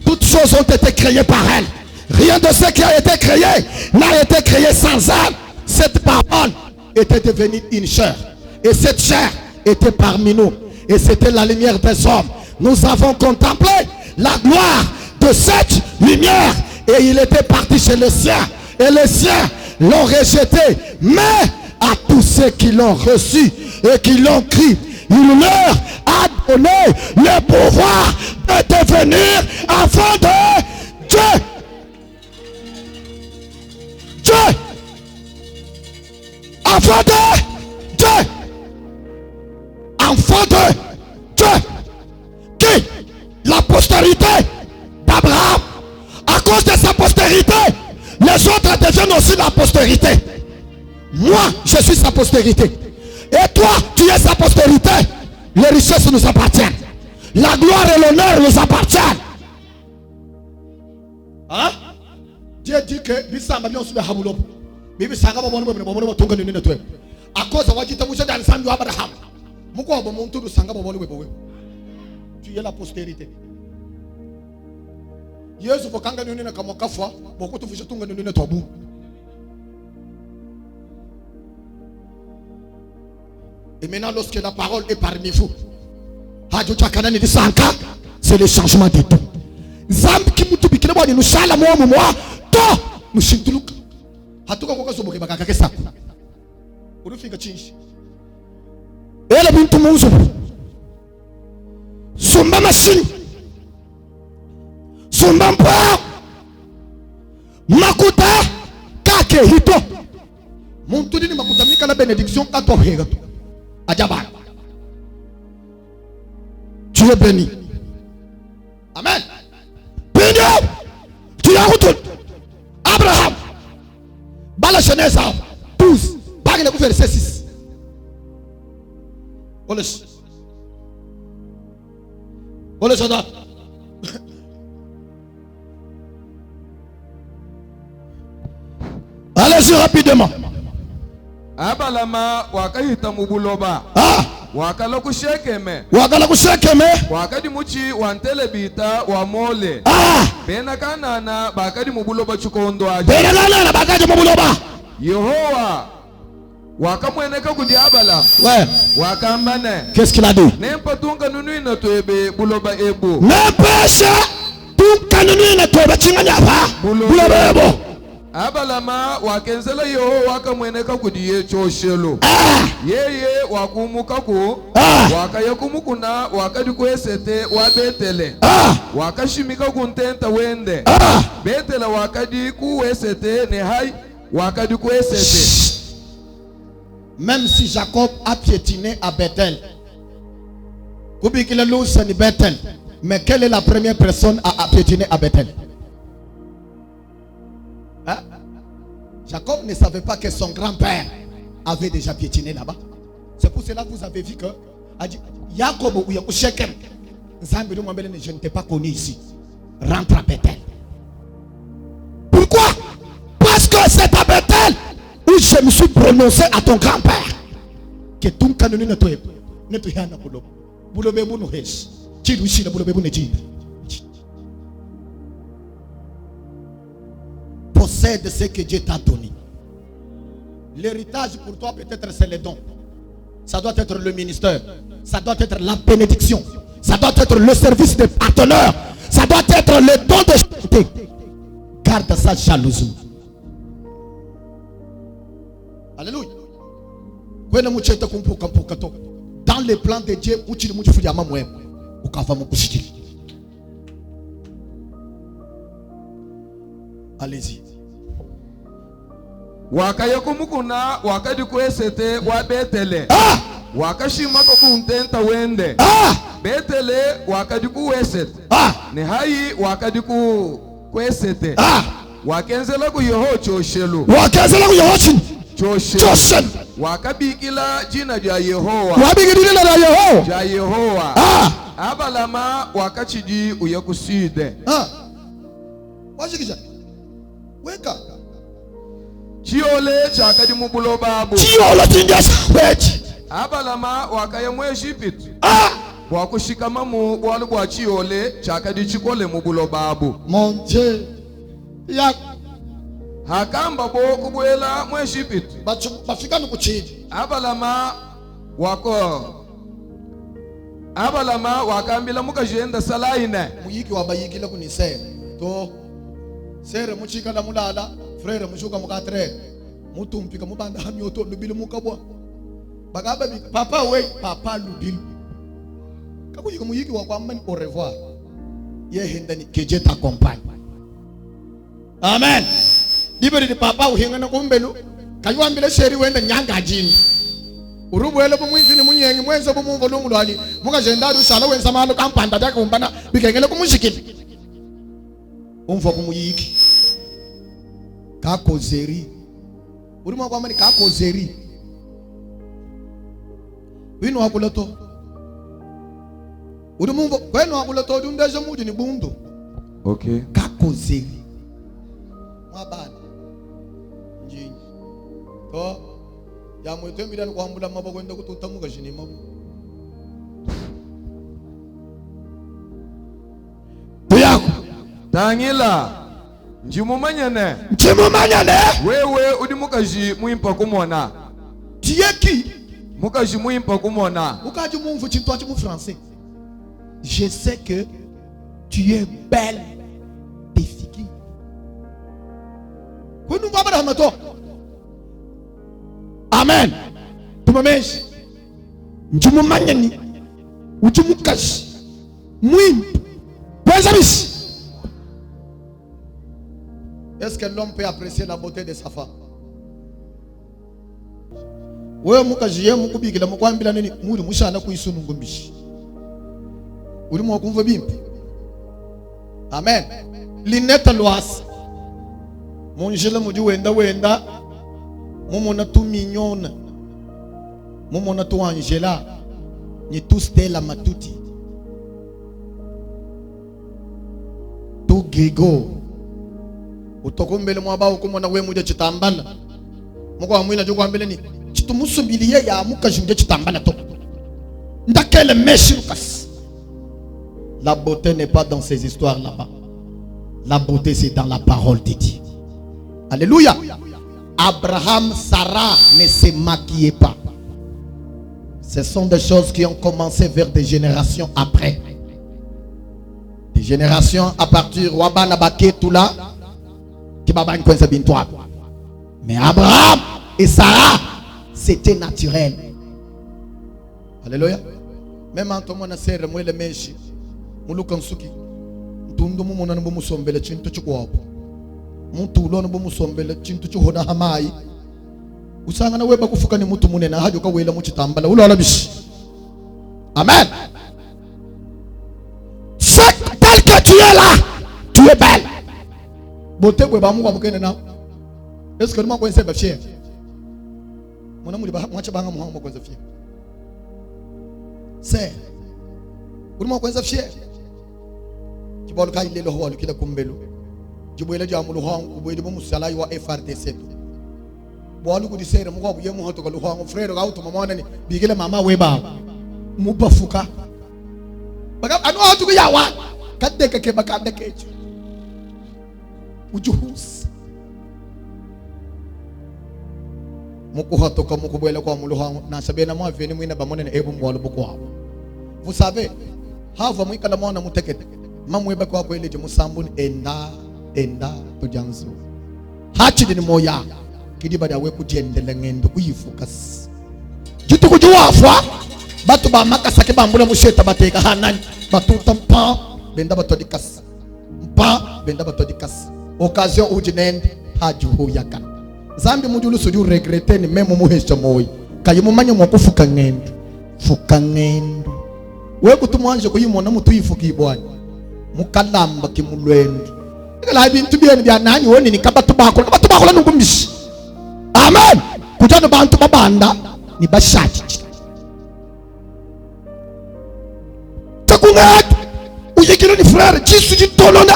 Toutes choses ont été créées par elle. Rien de ce qui a été créé n'a été créé sans elle. Cette parole était devenue une chair. Et cette chair était parmi nous. Et c'était la lumière des hommes. Nous avons contemplé la gloire de cette lumière. Et il était parti chez les siens. Et les siens l'ont rejeté. Mais à tous ceux qui l'ont reçu et qui l'ont cru, il leur a donné le pouvoir de devenir cause de sa postérité, les autres deviennent aussi la postérité. Moi, je suis sa postérité. Et toi, tu es sa postérité. Les richesses nous appartiennent. La gloire et l'honneur nous appartiennent. Hein? Dieu dit que à cause de Abraham, tu es la postérité. Et maintenant, lorsque la parole est parmi vous, c'est le changement de tout. Sumba machine, sumba mpo, makuta kake hito. Muntu nini makuta mika la bénédiction kato hega to. Ajabara. Tu es béni. Amen. Béni. Tu es retourné. Abraham. Bala Genèse 12. Bagale ku verset 6. Olesh. Olesh ada. Allez-y rapidement. Abalama wakahita mubuloba. Wakala kushekeme. Wakala kushekeme. Wakadi muchi wantele bita wa mole. Bena kanana bakadi mubuloba chukondo aje. Bena kanana bakadi mubuloba. Yehowa wakamweneka kudi Abala. Ouais. Wakambane. Qu'est-ce qu'il a dit? Nempatunga nunu ina toebe buloba ebo. Nepesha tunka nunu ina toebe chinganya ba. Buloba ebo. Abalama wakenzela Yehowa wakamweneka kudi ye choshelo. Yeye wakumuka ku wakayakumukuna wakadi kwesete wa Betele. Wakashimika kuntenta wende. Betele wakadi kuwesete ne hai wakadi kwesete. Même si Jacob a piétiné à Bethel, Bethel, mais quelle est la première personne à piétiner à Bethel? Hein? Jacob ne savait pas que son grand-père avait déjà piétiné là-bas. C'est pour cela que vous avez vu que Jacob ou Shechem, je ne t'ai pas connu ici. Rentre à Bethel. Pourquoi? Parce que c'est à Bethel où je me suis prononcé à ton grand-père que tout canoni ne toye ne toye na bulo bulo bebu no hes chidu shi na bulo bebu ne chidu. Possède ce que Dieu t'a donné. L'héritage pour toi peut-être c'est les dons. Ça doit être le ministère. Ça doit être la bénédiction. Ça doit être le service des partenaires. Ça doit être le don de charité. Garde ça jalousie. Alléluia. Dans les plans de Dieu, allez-y. Wakayakumukuna wakadi kwesete wa Betele. Wakashima kuntenta wende. Betele wakadi kuwesete. Ne hai wakadi kwesete. Wakenzela ku Yehowa choshelo. Wakenzela ku Yehowa choshelo. Wakabikila jina ja Yehowa. Wabikila jina la Yehowa. Ja Yehowa. Abalama wakachiji uyakuside. Washikija. Weka. Chiole chakadi mubulo babu. Chiole tinjasa wechi. Abalama wakayemwe Egypt. Wakushikama mu bwalu bwa chiole chakadi chikole mubulo babu. Mon Dieu. Ya hakamba bo kubwela mu Egypt. Bafika nukuchiji. Abalama wakambila mukajenda salaine. Muyiki wabayikila kunisere. To sere muchika na mulala. Frère mushuka mukatre mutumpika mubanda hamyoto lubili mukabwa bagaba papa we papa lubili kakuyika muyiki wa kwamba ni au revoir ye hendani que Dieu t'accompagne. Amen. Dibere di papa uhingana kumbelu kayuambile sheri wenda nyanga jini urubwele bumwinzi ni munyengi mwenze bumumvo lumulwani mukajenda rushala wenza malo kampanda daka umbana bikengele kumushikili umva kumuyiki kakozeri urimo kwa mani kakozeri wino wakuloto urimo kweno wakuloto dundeje mudi ni bundo okay kakozeri mwabana njinyi to ya mwetembira ni kwambula maboko enda kututamuka jini mabu tuyako tangila njimumanyane wewe udi mukaji muimpa kumona tieki mukaji muimpa kumona ukaji mumvu chintu achi mu français je sais que tu es belle des figures kwenu mbabara hamato amen tumameshi njimumanyani uchimukaji muimpa pesa. Est-ce que l'homme peut apprécier la beauté de sa femme? Wewe mukajiye mukubikila mukwambila nini muri mushana kuyisunu ngombishi uri mu kumva bimpi amen lineta loas munjela muji wenda mumona tuminyona mumona tu Angela ni tu Stella Matuti tu Gigo utokombele mwabao kumona we muje chitambala muko amwina jo kwambele ni chitumusumbiliye ya mukajunje chitambala to ndakele meshi lukas. La beauté n'est pas dans ces histoires là-bas. La beauté c'est dans la parole de Dieu. Alléluia. Abraham, Sarah ne se maquillaient pas. Ce sont des choses qui ont commencé vers des générations après. Des générations à partir de Wabana Baké tout là. Mais Abraham et Sarah, c'était naturel. Alléluia. Même en tout monde sert moi le meshi. Mulukan suki. Tundu mu mona mbu sombele chintu chukwapo. Muntu ulo mbu sombele chintu chuhoda hamai. Usanga na weba kufuka ni mutu munena hajo ka wela mu chitambala ulo alabishi. Amen. C'est tel que tu es là, tu es belle. Beauté bwe ba mu kwamukene na. Est-ce que nous m'avons fait fier? Mon amour, moi je banga moi moi fier. C'est. Vous m'avez fait fier. Tu vois le cas il est le roi qui l'a kumbelo. Tu vois le diamant le roi, vous voyez le musala y wa FRDC. Bon le coup de serre, moi vous voyez moi tout le roi, mon frère auto maman nani, bigele mama weba. Mubafuka. Baga anu auto ya wa. Kadde ke bakande ke. Ujuhus. Mukuhatoka mukubwela kwa muluhangu na sabena mwa veni mwina bamone na ebu mwalo bukwa. Vous savez, hava mwikala mwana mutekete. Mamweba kwa kwele je musambuni enda tujanzu. Hachi ni moya. Kidi bada we kujendele ngendo kuyifukas. Jitu kujuwafwa. Batu ba makasake bambula musheta bateka hanani. Batuta mpa benda batodikas. Mpa benda batodikas. Occasion ujinende hajuhu yakana. Zambi mujulu suju regrete ni memo muhesha moyi. Kayimu manyo mwakufuka ngendo. Fuka ngendo. Wewe kutumwanje kuyimona mutu yifuka ibwani. Mukalamba kimulwendo. Ngala bintu byeni bya nani woni ni kabatu bakho nungumbishi. Amen. Kujana bantu babanda ni bashati. Takungat uyekilo ni frère Jisu jitolona.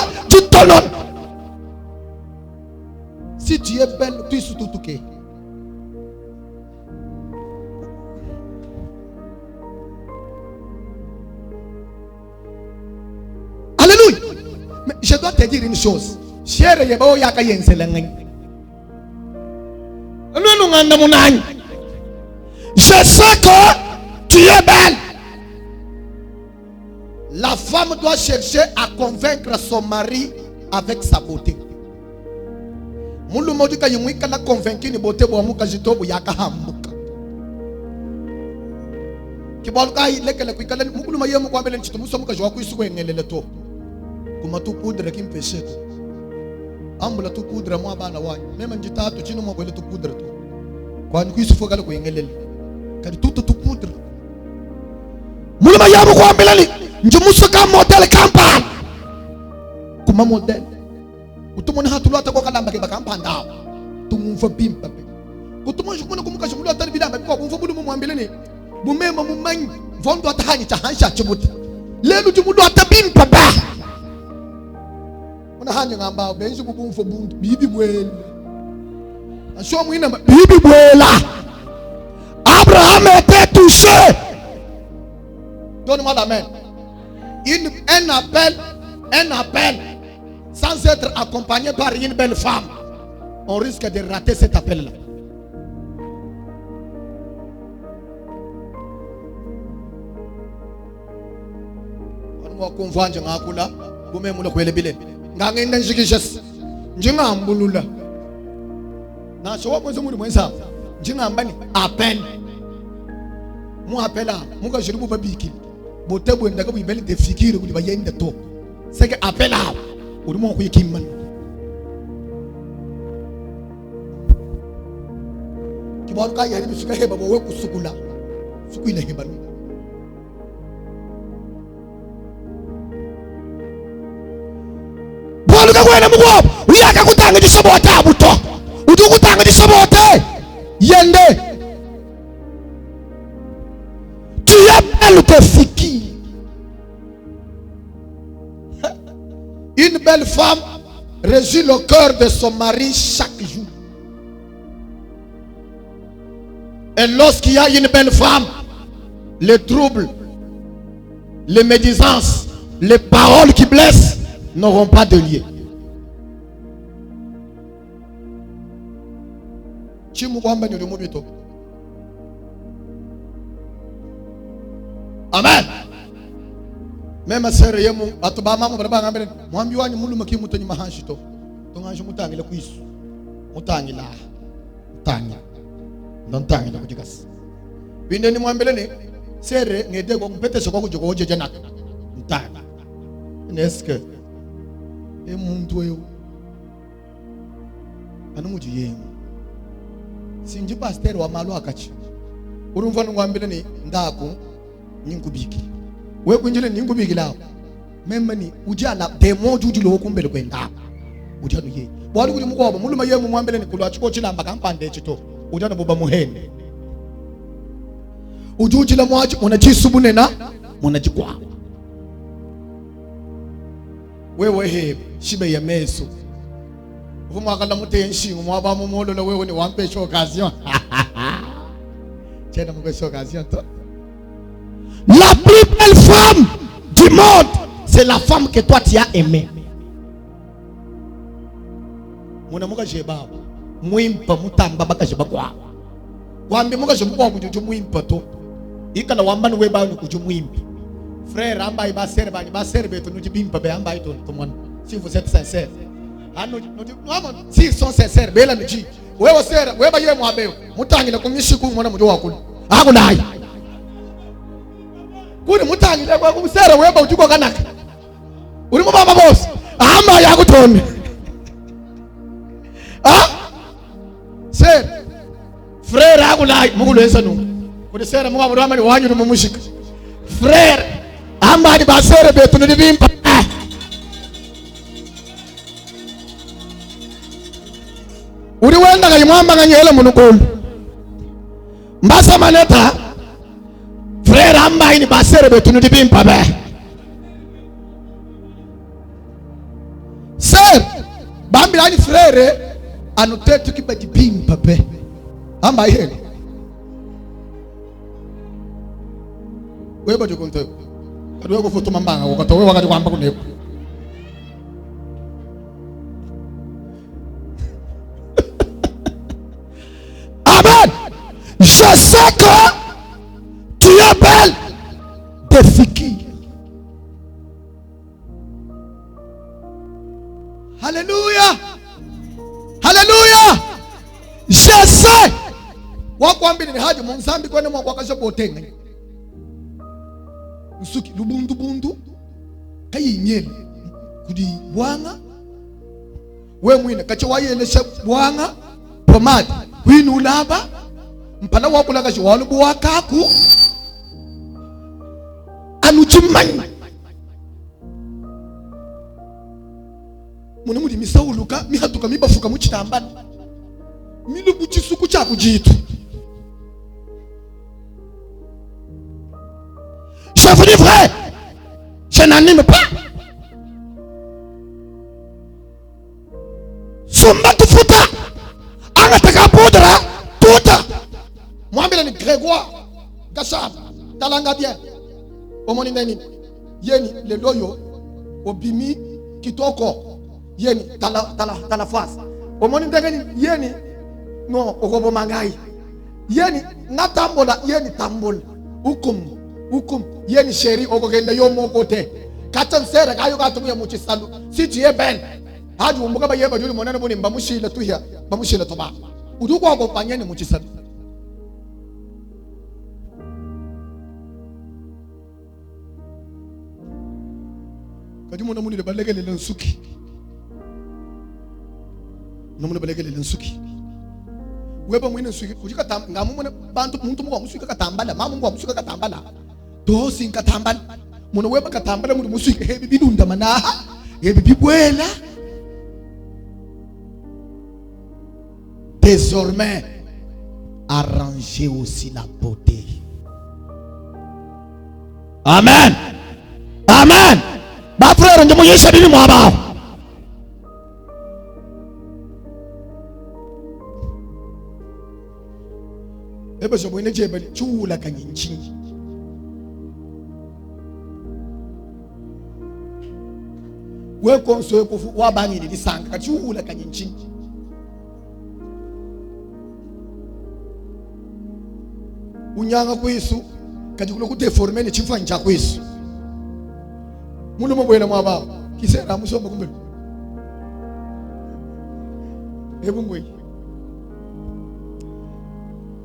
Si tu es belle, tu es sous tout que. Alléluia. Mais je dois te dire une chose. Cher yebo yaka yenselengen. Je sais que tu es belle. La femme doit chercher à convaincre son mari avec sa beauté. Mulu modika yimwika la convaincu ni bote bo muka jitobu yaka hamuka. Kibaluka ilekele kwikala mukulu mayemu kwa mbele nchito muso muka jwa kuisuko engelele to. Kuma tu poudre kimpeshe. Ambula tu poudre mwa bana wani. Mema njitatu chino mwa kwele tu poudre to. Kwa nikuisuko kala kuengelele. Kadi tu poudre. Mulu mayemu kwa mbele njumuso ka model kampani. Kuma model Utumona hatulota kwa kalamba ke bakampanda. Tumumfa bimpa. Kutumona shukuna kumuka shukula tani bidamba kwa bumfa budu mumwambeleni. Bumema mumanyi vondo atahanyi chahansha chibuti. Lelu tumudu atabimpa ba. Muna hanyo ngamba benzi bumfa bundu bibi bwela. Asho mwina bibi bwela. Abraham était touché. Donne-moi la main. Un appel sans être accompagné par une belle femme, on risque de rater cet appel-là. On convoie ngakula kume mulo kwelebile ngangenda njikishes njingambulula na so mwenzo muri mwenza njingambani appel mu appela muka jiribu babiki botebu ndaka bibeli de fikiri kuli bayenda to seke appela uri mo kuyikimman kibon ka yari bisuka heba bo we kusukula sukuila heba bolu ka kwena mugwo uyaka kutanga disabota buto udukutanga disabote yende tu appelles tes filles. Une belle femme réjouit le cœur de son mari chaque jour. Et lorsqu'il y a une belle femme, les troubles, les médisances, les paroles qui blessent n'auront pas de lieu. Amen. Même sœur yemu atubama mu barabanga mbere mwambi wanyu mulu makimu tonyi mahanshito tonganjo mutangile kuisu mutangila mutanga ndantangila kujikas binde ni mwambele ne sere ngede ko mpete soko kujogo jeje nak mutanga neske e muntu wewe anu muju yemu sinji pastor wa malu akachi urumva ngwambele ne ndako ninkubiki we kunjile ninkubiki lao memani ujana demo jujilo okumbele kwenda ujana ye bwali kuli mukoba muluma ye mu mwambele ni kulwa chiko chilamba kampande chito ujana boba muhende ujujila mwachi unachisubune na munachikwa wewe he shibe ya meso vuma kala mutenshi mwaba mumolo la wewe ni wampe occasion tena mko occasion to. La plus belle femme du monde, c'est la femme que toi tu as aimée. Muna muka jeba, muimpa mutamba baka jeba kwa. Wambi muka jeba kwa kujuju muimpa to. Ikala wamba nuwe ba nukuju muimpi. Frère amba iba serbe to nuji bimpa be amba ito tomon. Si vous êtes sincère. Anu si ils sont sincères, bela nuji. Wewe sera, wewe ba ye mwabe. Mutangila kumishiku mwana mujo wakula. Hakudai. Kuni mutangile kwa kumsera weba ujuko kanaka uri mu baba boss ama yakutone ser frère akulai mukulwenza nu kuni sera mu baba amani wanyu mu mushika frère ama di basere betu ndi bimpa uri wenda ga imwamba nganyela munukulu mbasa maneta frère amba ini basere betu ndi bimpa be sir bambi ani frère anotetu kibadi bimpa be amba ihele weba jokonto kadwe ko foto mambanga wakati wewe wakati kwamba kunepo amen. Je sais que tu es belle de fikir. Alléluia. Alléluia. Je sais. Wakwambi ni haji mzambi kwene mwakwakasha botenga. Usuki lubundu bundu. Kayi nyeli. Kudi wanga. We mwine kacha wayelesha wanga. Pomadi. Winu ulaba. Mpana wakula kashi walubu wakaku. Anuchimani. muna muri misawuluka mihatuka mibafuka mu kitambana milu buchisuku cha kujitu. Je vous dis vrai, je n'anime pas. Sumba tufuta anataka poudre tuta mwambile ni Grégoire Gachab talanga bien omoni nani yeni le loyo obimi kitoko yeni tala face omoni ndengeni yeni no okobo mangai yeni natambola yeni tambola hukum yeni sheri okogenda yomokote kata msere kayo katumuya muchisalu sitiye ben haji umbuka bayeba juli monana boni mbamushila tuya bamushila toba uduko akopanyane muchisalu kadi mona muni le balegele lensuki nomuna balegele lensuki weba mwine nsuki ujika ngamu mona bantu muntu mwa musuki katambala mamu mwa musuki katambala to sinka tambala mona weba katambala muntu musuki hebi bidunda manaha hebi bibwela. Désormais, arrangez aussi la beauté. Amen. Amen. Ma frère, on dit yesha bibi mwaba. Ebe so mwine jebali chula kanyinchi. We konso kufu wabangi ni disanga kachula kanyinchi. Unyanga kwisu kajikulo kudeforme ne chifanja kwisu muno mubwena mwaba kisera musomba kumbe hebu ngwe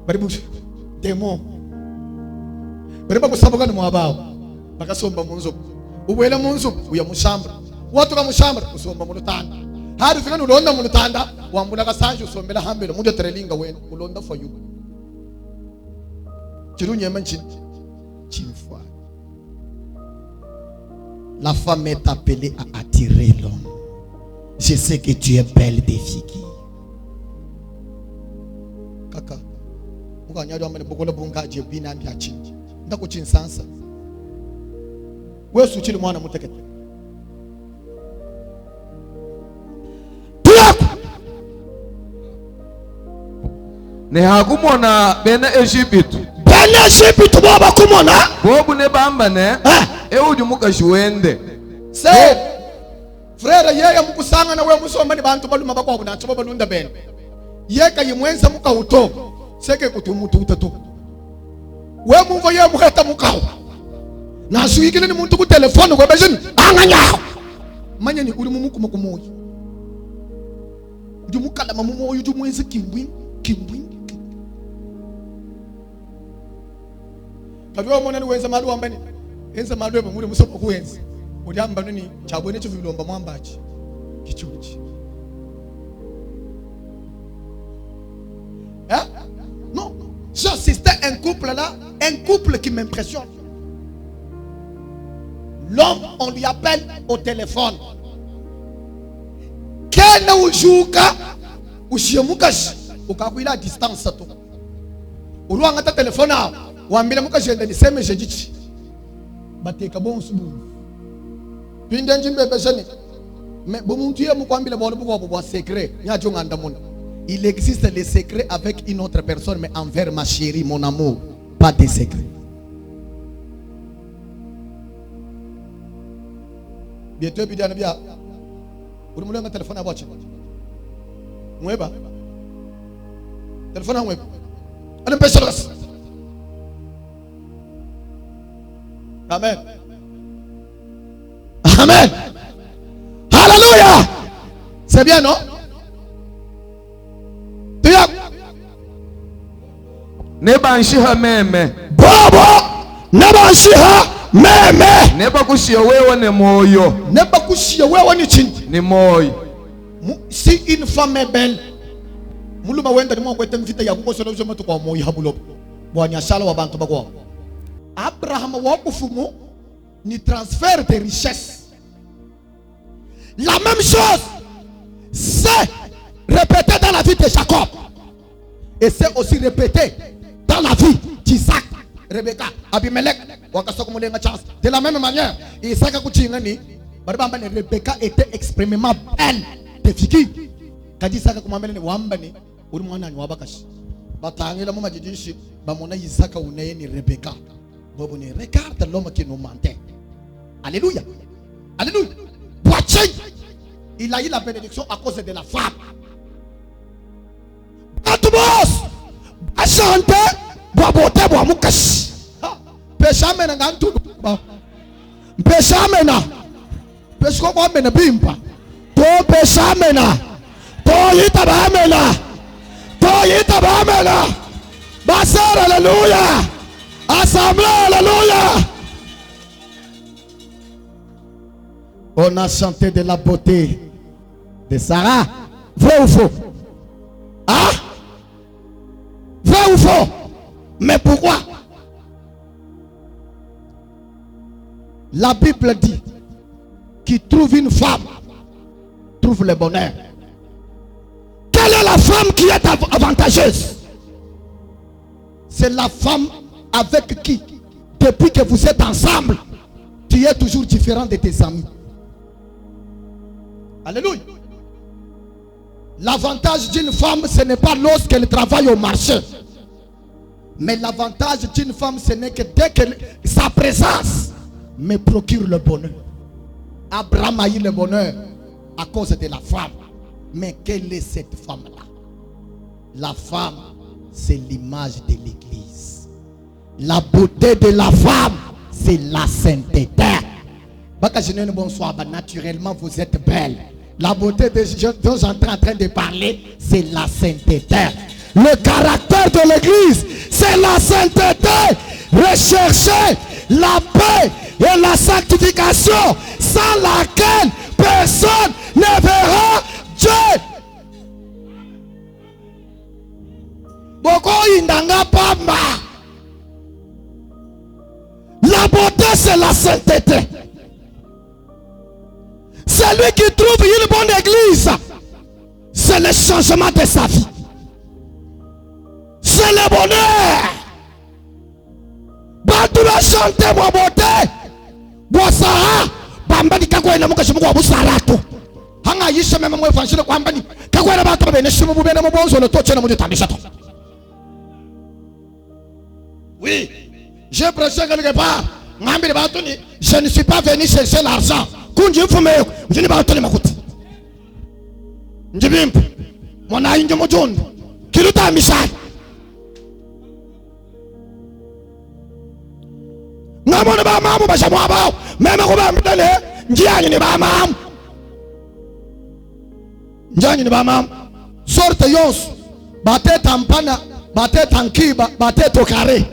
bari mu demo bari bakusaba kana mwaba bakasomba munzo ubwela munzo uya mushamba watu ka mushamba usomba mu lutanda hari fika nulonda mu lutanda wambula kasanje usombela hambele mu trelinga wena ulonda for you. La femme est appelée à attirer l'homme. Je sais que tu es belle des filles. Kaka, muka nyado amene bokola bunga je bina ndi achi. Ndako chinsansa. Wewe suchili mwana mutekete. Ne hakumona bena Egypte. Bena Egypte baba kumona. Bobu ne bamba ne. Eudi mukashuende. Se frère yeye mukusanga na wewe musomba ni bantu baluma bakwa na choba balunda bene. Yeka yimwenza muka uto. Seke kutumutu utatu. Wewe mumva yeye mukata mukao. Na suikile ni muntu ku telefone kwa bejeni anganya. Manya ni uri mumuku makumoyi. Udi mukala mamumoyi udi mwenza kimbwi. Kadwa mona ni wenza madu ambani enza madu ebe muri musopo kuwenza ulyamba nini chabone cyo vilomba mwambachi kichuchi non j'assistais un couple là, un couple qui m'impressionne. L'homme on lui appelle au téléphone kena ujuka ushimukashi ukakwila distance to ulwanga ta telefone awo wambile mukajenda niseme jejichi bateka bonsu bu pinde njimbe bejani mais bon muntu ye mukwambile bolo buko bwa secret nyajo nganda mona. Il existe les secrets avec une autre personne mais envers ma chérie mon amour pas de secret. Bientôt bidana bia urumulanga telefone abachi mweba telefone mweba ana pesalas. Amen. Amen. Alléluia. C'est bien, non? Nebanshiha meme. Bobo. Nebanshiha meme. Nebakushia wewe ne moyo. Nebakushia wewe ni chini. Ni moyo. Si une femme est belle. Muluma wenda ni mwakwete mfita ya kukosola uzoma to kwa moyo habulo. Bwana shala wa bantu bagwa. Abraham wakufumu ni transfert de richesse. La même chose la vie de Jacob. Et c'est aussi répété dans la vie d'Isaac, Rebecca, Abimelech. De la même manière, Isaac Rebecca était extrêmement belle. De figure. Quand Isaac Rebecca. Regarde l'homme qui nous mentait. Alléluia. Alléluia. Il a eu la bénédiction à cause de la femme. Batubos, Achante, Boabote, Boamoukash. Peshamena Gantu. Peshamena. Pescomena Bimpa. To Peshamena. To Yitabamena. To Yitabamena. Basar, Alléluia. Assemblée, Alléluia. On a chanté de la beauté de Sarah. Vrai ou faux? Hein? Vrai ou faux? Mais pourquoi? La Bible dit qui trouve une femme trouve le bonheur. Quelle est la femme qui est avantageuse? C'est la femme avec qui, depuis que vous êtes ensemble, tu es toujours différent de tes amis. Alléluia. L'avantage d'une femme, ce n'est pas lorsqu'elle travaille au marché. Mais l'avantage d'une femme, ce n'est que dès que sa présence me procure le bonheur. Abraham a eu le bonheur à cause de la femme. Mais quelle est cette femme-là? La femme, c'est l'image de l'église. La beauté de la femme, c'est la sainteté. Bonsoir, naturellement vous êtes belle. La beauté dont j'entends en train de parler, c'est la sainteté. Le caractère de l'église, c'est la sainteté. Recherchez la paix et la sanctification, sans laquelle personne ne verra Dieu. La beauté, c'est la sainteté. Celui qui trouve une bonne église, c'est le changement de sa vie. C'est le bonheur. Batu la chanter moi beauté. Boisara. Bambani kakwa ina muka shimu kwa busaratu. Hanga yisha mema mwe fanshile kwa mbani. Kakwa ina batu bene shimu bubene mbonzo le toche na muje tandisha to. Oui. J'ai prêché quelque part. Ngambile batu ni je ne suis pas venu chercher l'argent. Kunji mfumeo. Mjini batu ni makuti. Njibimpu. Mwana injo mojondo. Kiluta mishai. Namone ba mamu ba shamwa ba meme ko ba mitane njiani ni ba mamu njani ni ba mamu sorte yos bate tampana bate tankiba bate tokare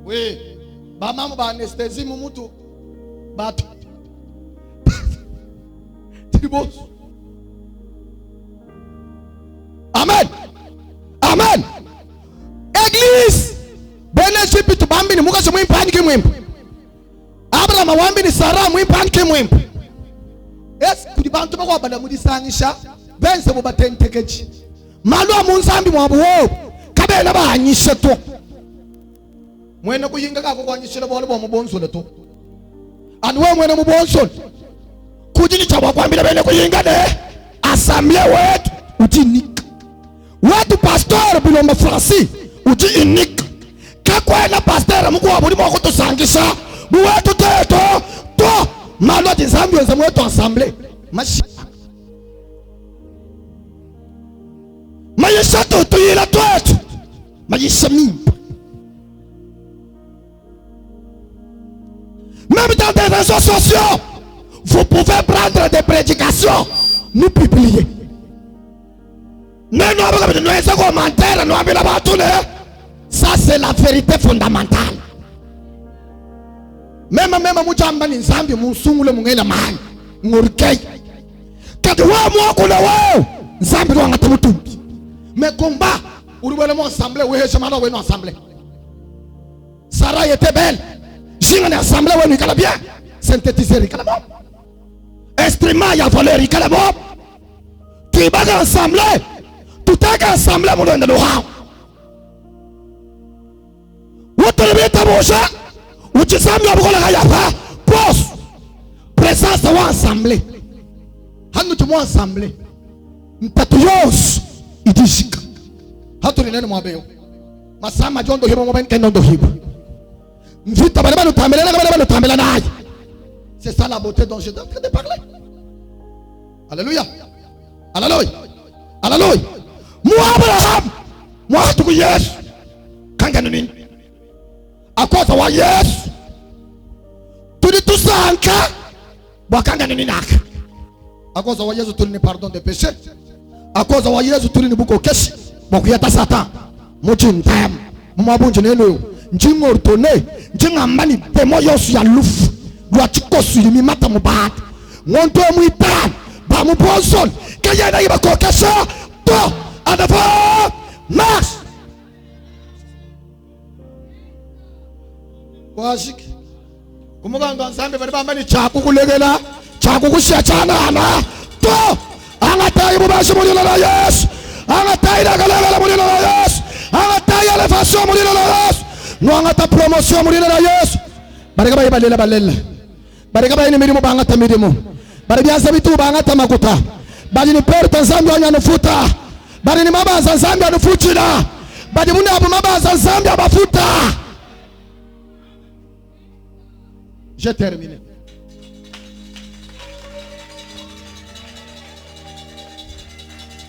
oui ba mamu ba anesthésie mumutu batu tibos. Amen. Amen. Église benefit to bambi ni muka se mwimpa nki mwimpa. Abraham wambi ni Sarah mwimpa nki mwimpa. Yes, kudi bantu bako bada mudi sangisha bense bo batentekeji. Malu amunsambi mwabu wo kabela ba anyishe to. Mwene kuyinga kako kwanyishira bole bo mubonso le to. Anwe mwene mubonso. Kujini chawa kwambira bene kuyinga de assemblée wetu uti unique. Wetu pastor bilomba Francis uti unique. Kakwa na pasteur mukwa buli moko to sangisa buwetu teto to malo dizambi wenza mwetu ensemble mashi mayisha to tuyila twetu mayisha mimba. Même dans des réseaux sociaux vous pouvez prendre des prédications nous publier mais nous avons des commentaires nous avons la batoune. Ça c'est la vérité fondamentale. Même mujamba ni nzambi musungule mungela mahali ngurikei kati wa mwako na wao nzambi wanga tumutumbi mais combat uliwele mo assemblée wehe chamana we no assemblée. Sarah était belle jinga na assemblée we ni kala bien synthétiser kala bon instrument ya voleur kala bon Tuibage ensemble. Tuteke ensemble mu lwendo luhawo. Wotolebeta bosha. Uchisambi wabukola kayapa. Pause. Présence wa ensemble. Hanu tumu ensemble. Mtatu yos idishika. Hatu ni nene mwabeo. Masama jondo hibo mwaben kendo hibo. Mvita bale bale utambele na aye. C'est ça la beauté dont je suis en train de parler. Alléluia. Alléluia. Alléluia. Moi Abraham. Moi tuku Yesu. Kanga nini? Akosa wa Yesu. Tuli tusanka. Wakanga nini naka. Akosa wa Yesu tuli ni pardon de péché. Akosa wa Yesu tuli ni buko keshi. Mokuyata Satan. Mochi ntam. Mwabunje neno. Njingo rutone. Njinga mbani demo yosu ya lufu. Luachikosu ilimi mata mubata. Ngonto muitan. Ba mubonson. Kaya na iba kokesha. To. Adava. Mas. Washiki. Kumuganga nsambe bari bambani chaku kulegela. Chaku kushia chana ana. To. Angatai mubashi mulilo la Yesu. Angatai na galegela mulilo la Yesu. Angatai elevation mulilo la Yesu. No angata promotion mulilo la Yesu. Barika bayi balela balela. Barika bayi ni mirimo bangata mirimo. Bari bianza bitu bangata makuta. Bari ni perto nzambi wanyanufuta. Bari ni mabaza nzambi anufuchira. Bari mune abu mabaza nzambi abafuta. J'ai terminé.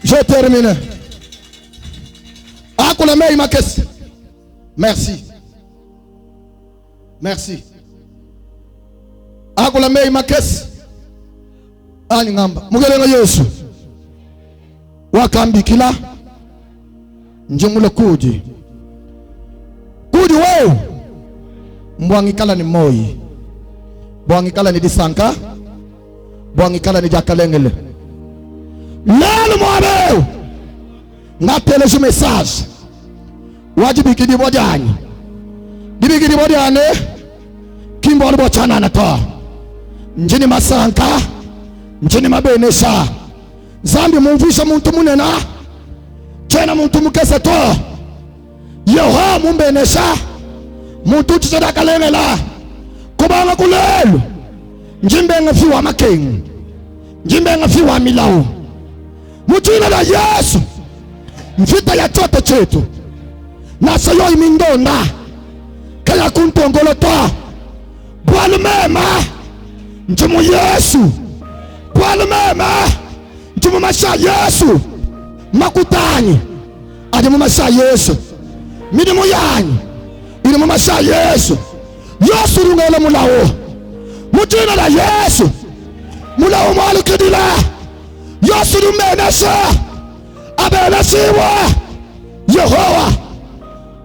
J'ai terminé. Akula mei makesi. Merci. Merci. Akula mei makesi. Ani ngamba. Mugelenga Yesu. Wakambikila. Njumula kuji. Kuji wewe. Mbwangikala ni moi. Mbwangikala ni disanka. Mbwangikala ni jakalengele. Lelo mwabeo. Ngapeleju message. Wajibiki di bojani. Dibiki di bojani. Kimbo walibo chana na toa. Njini masanka. Njini mabenesha. Zambi mumvisha muntu munena. Chena muntu mukese toa. Yehoa mumbenesha. Muntu chichada kalengela. Kubanga kulelu. Njimbe ngafiwa makengu. Njimbe ngafiwa milau. Mujina la Yesu. Mfita ya chote chetu. Nasa yo imindonda. Kaya kuntongolo toa. Bwalu mema. Njimu Yesu. Bwalu mema. Njimu masha Yesu. Makutani. Adimu masha Yesu. Midimu yanyi. Idimu masha Yesu. Yesu rungele mulao. Mujina la Yesu. Mulao mwalu kidila. Yesu rumenesha. Abenesiwa. Yehowa.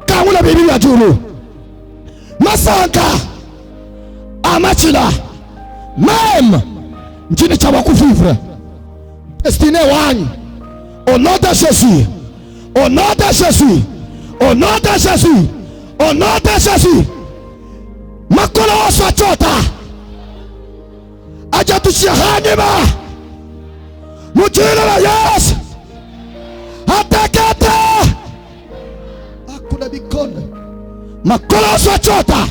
Kangula bibi ya julu. Masanka. Amachila. Même. Njini chawa kuvivre. Destiné wanyi. Au nom de Jésus. Au nom de Jésus. Au nom de Jésus. Au nom de Jésus. Makola oswa chota. Ajatushia hanima. Mujina la Yesu. Atakata. Akuna bikone. Makola oswa chota.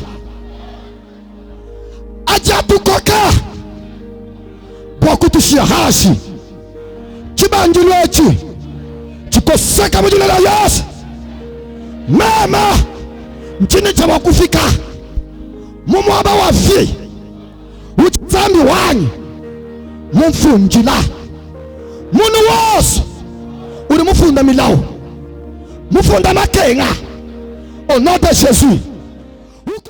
Ajatukoka. Kwa kutushia hashi. Chibanjulwechi. Chikoseka mujina la Yesu. Mema. Mchini chawa kufika. Mumwaba wafi. Uchizambi wanyi. Mumfunjila. Munu wosu. Uri mufunda milau. Mufunda makenga. Au nom de Jésus.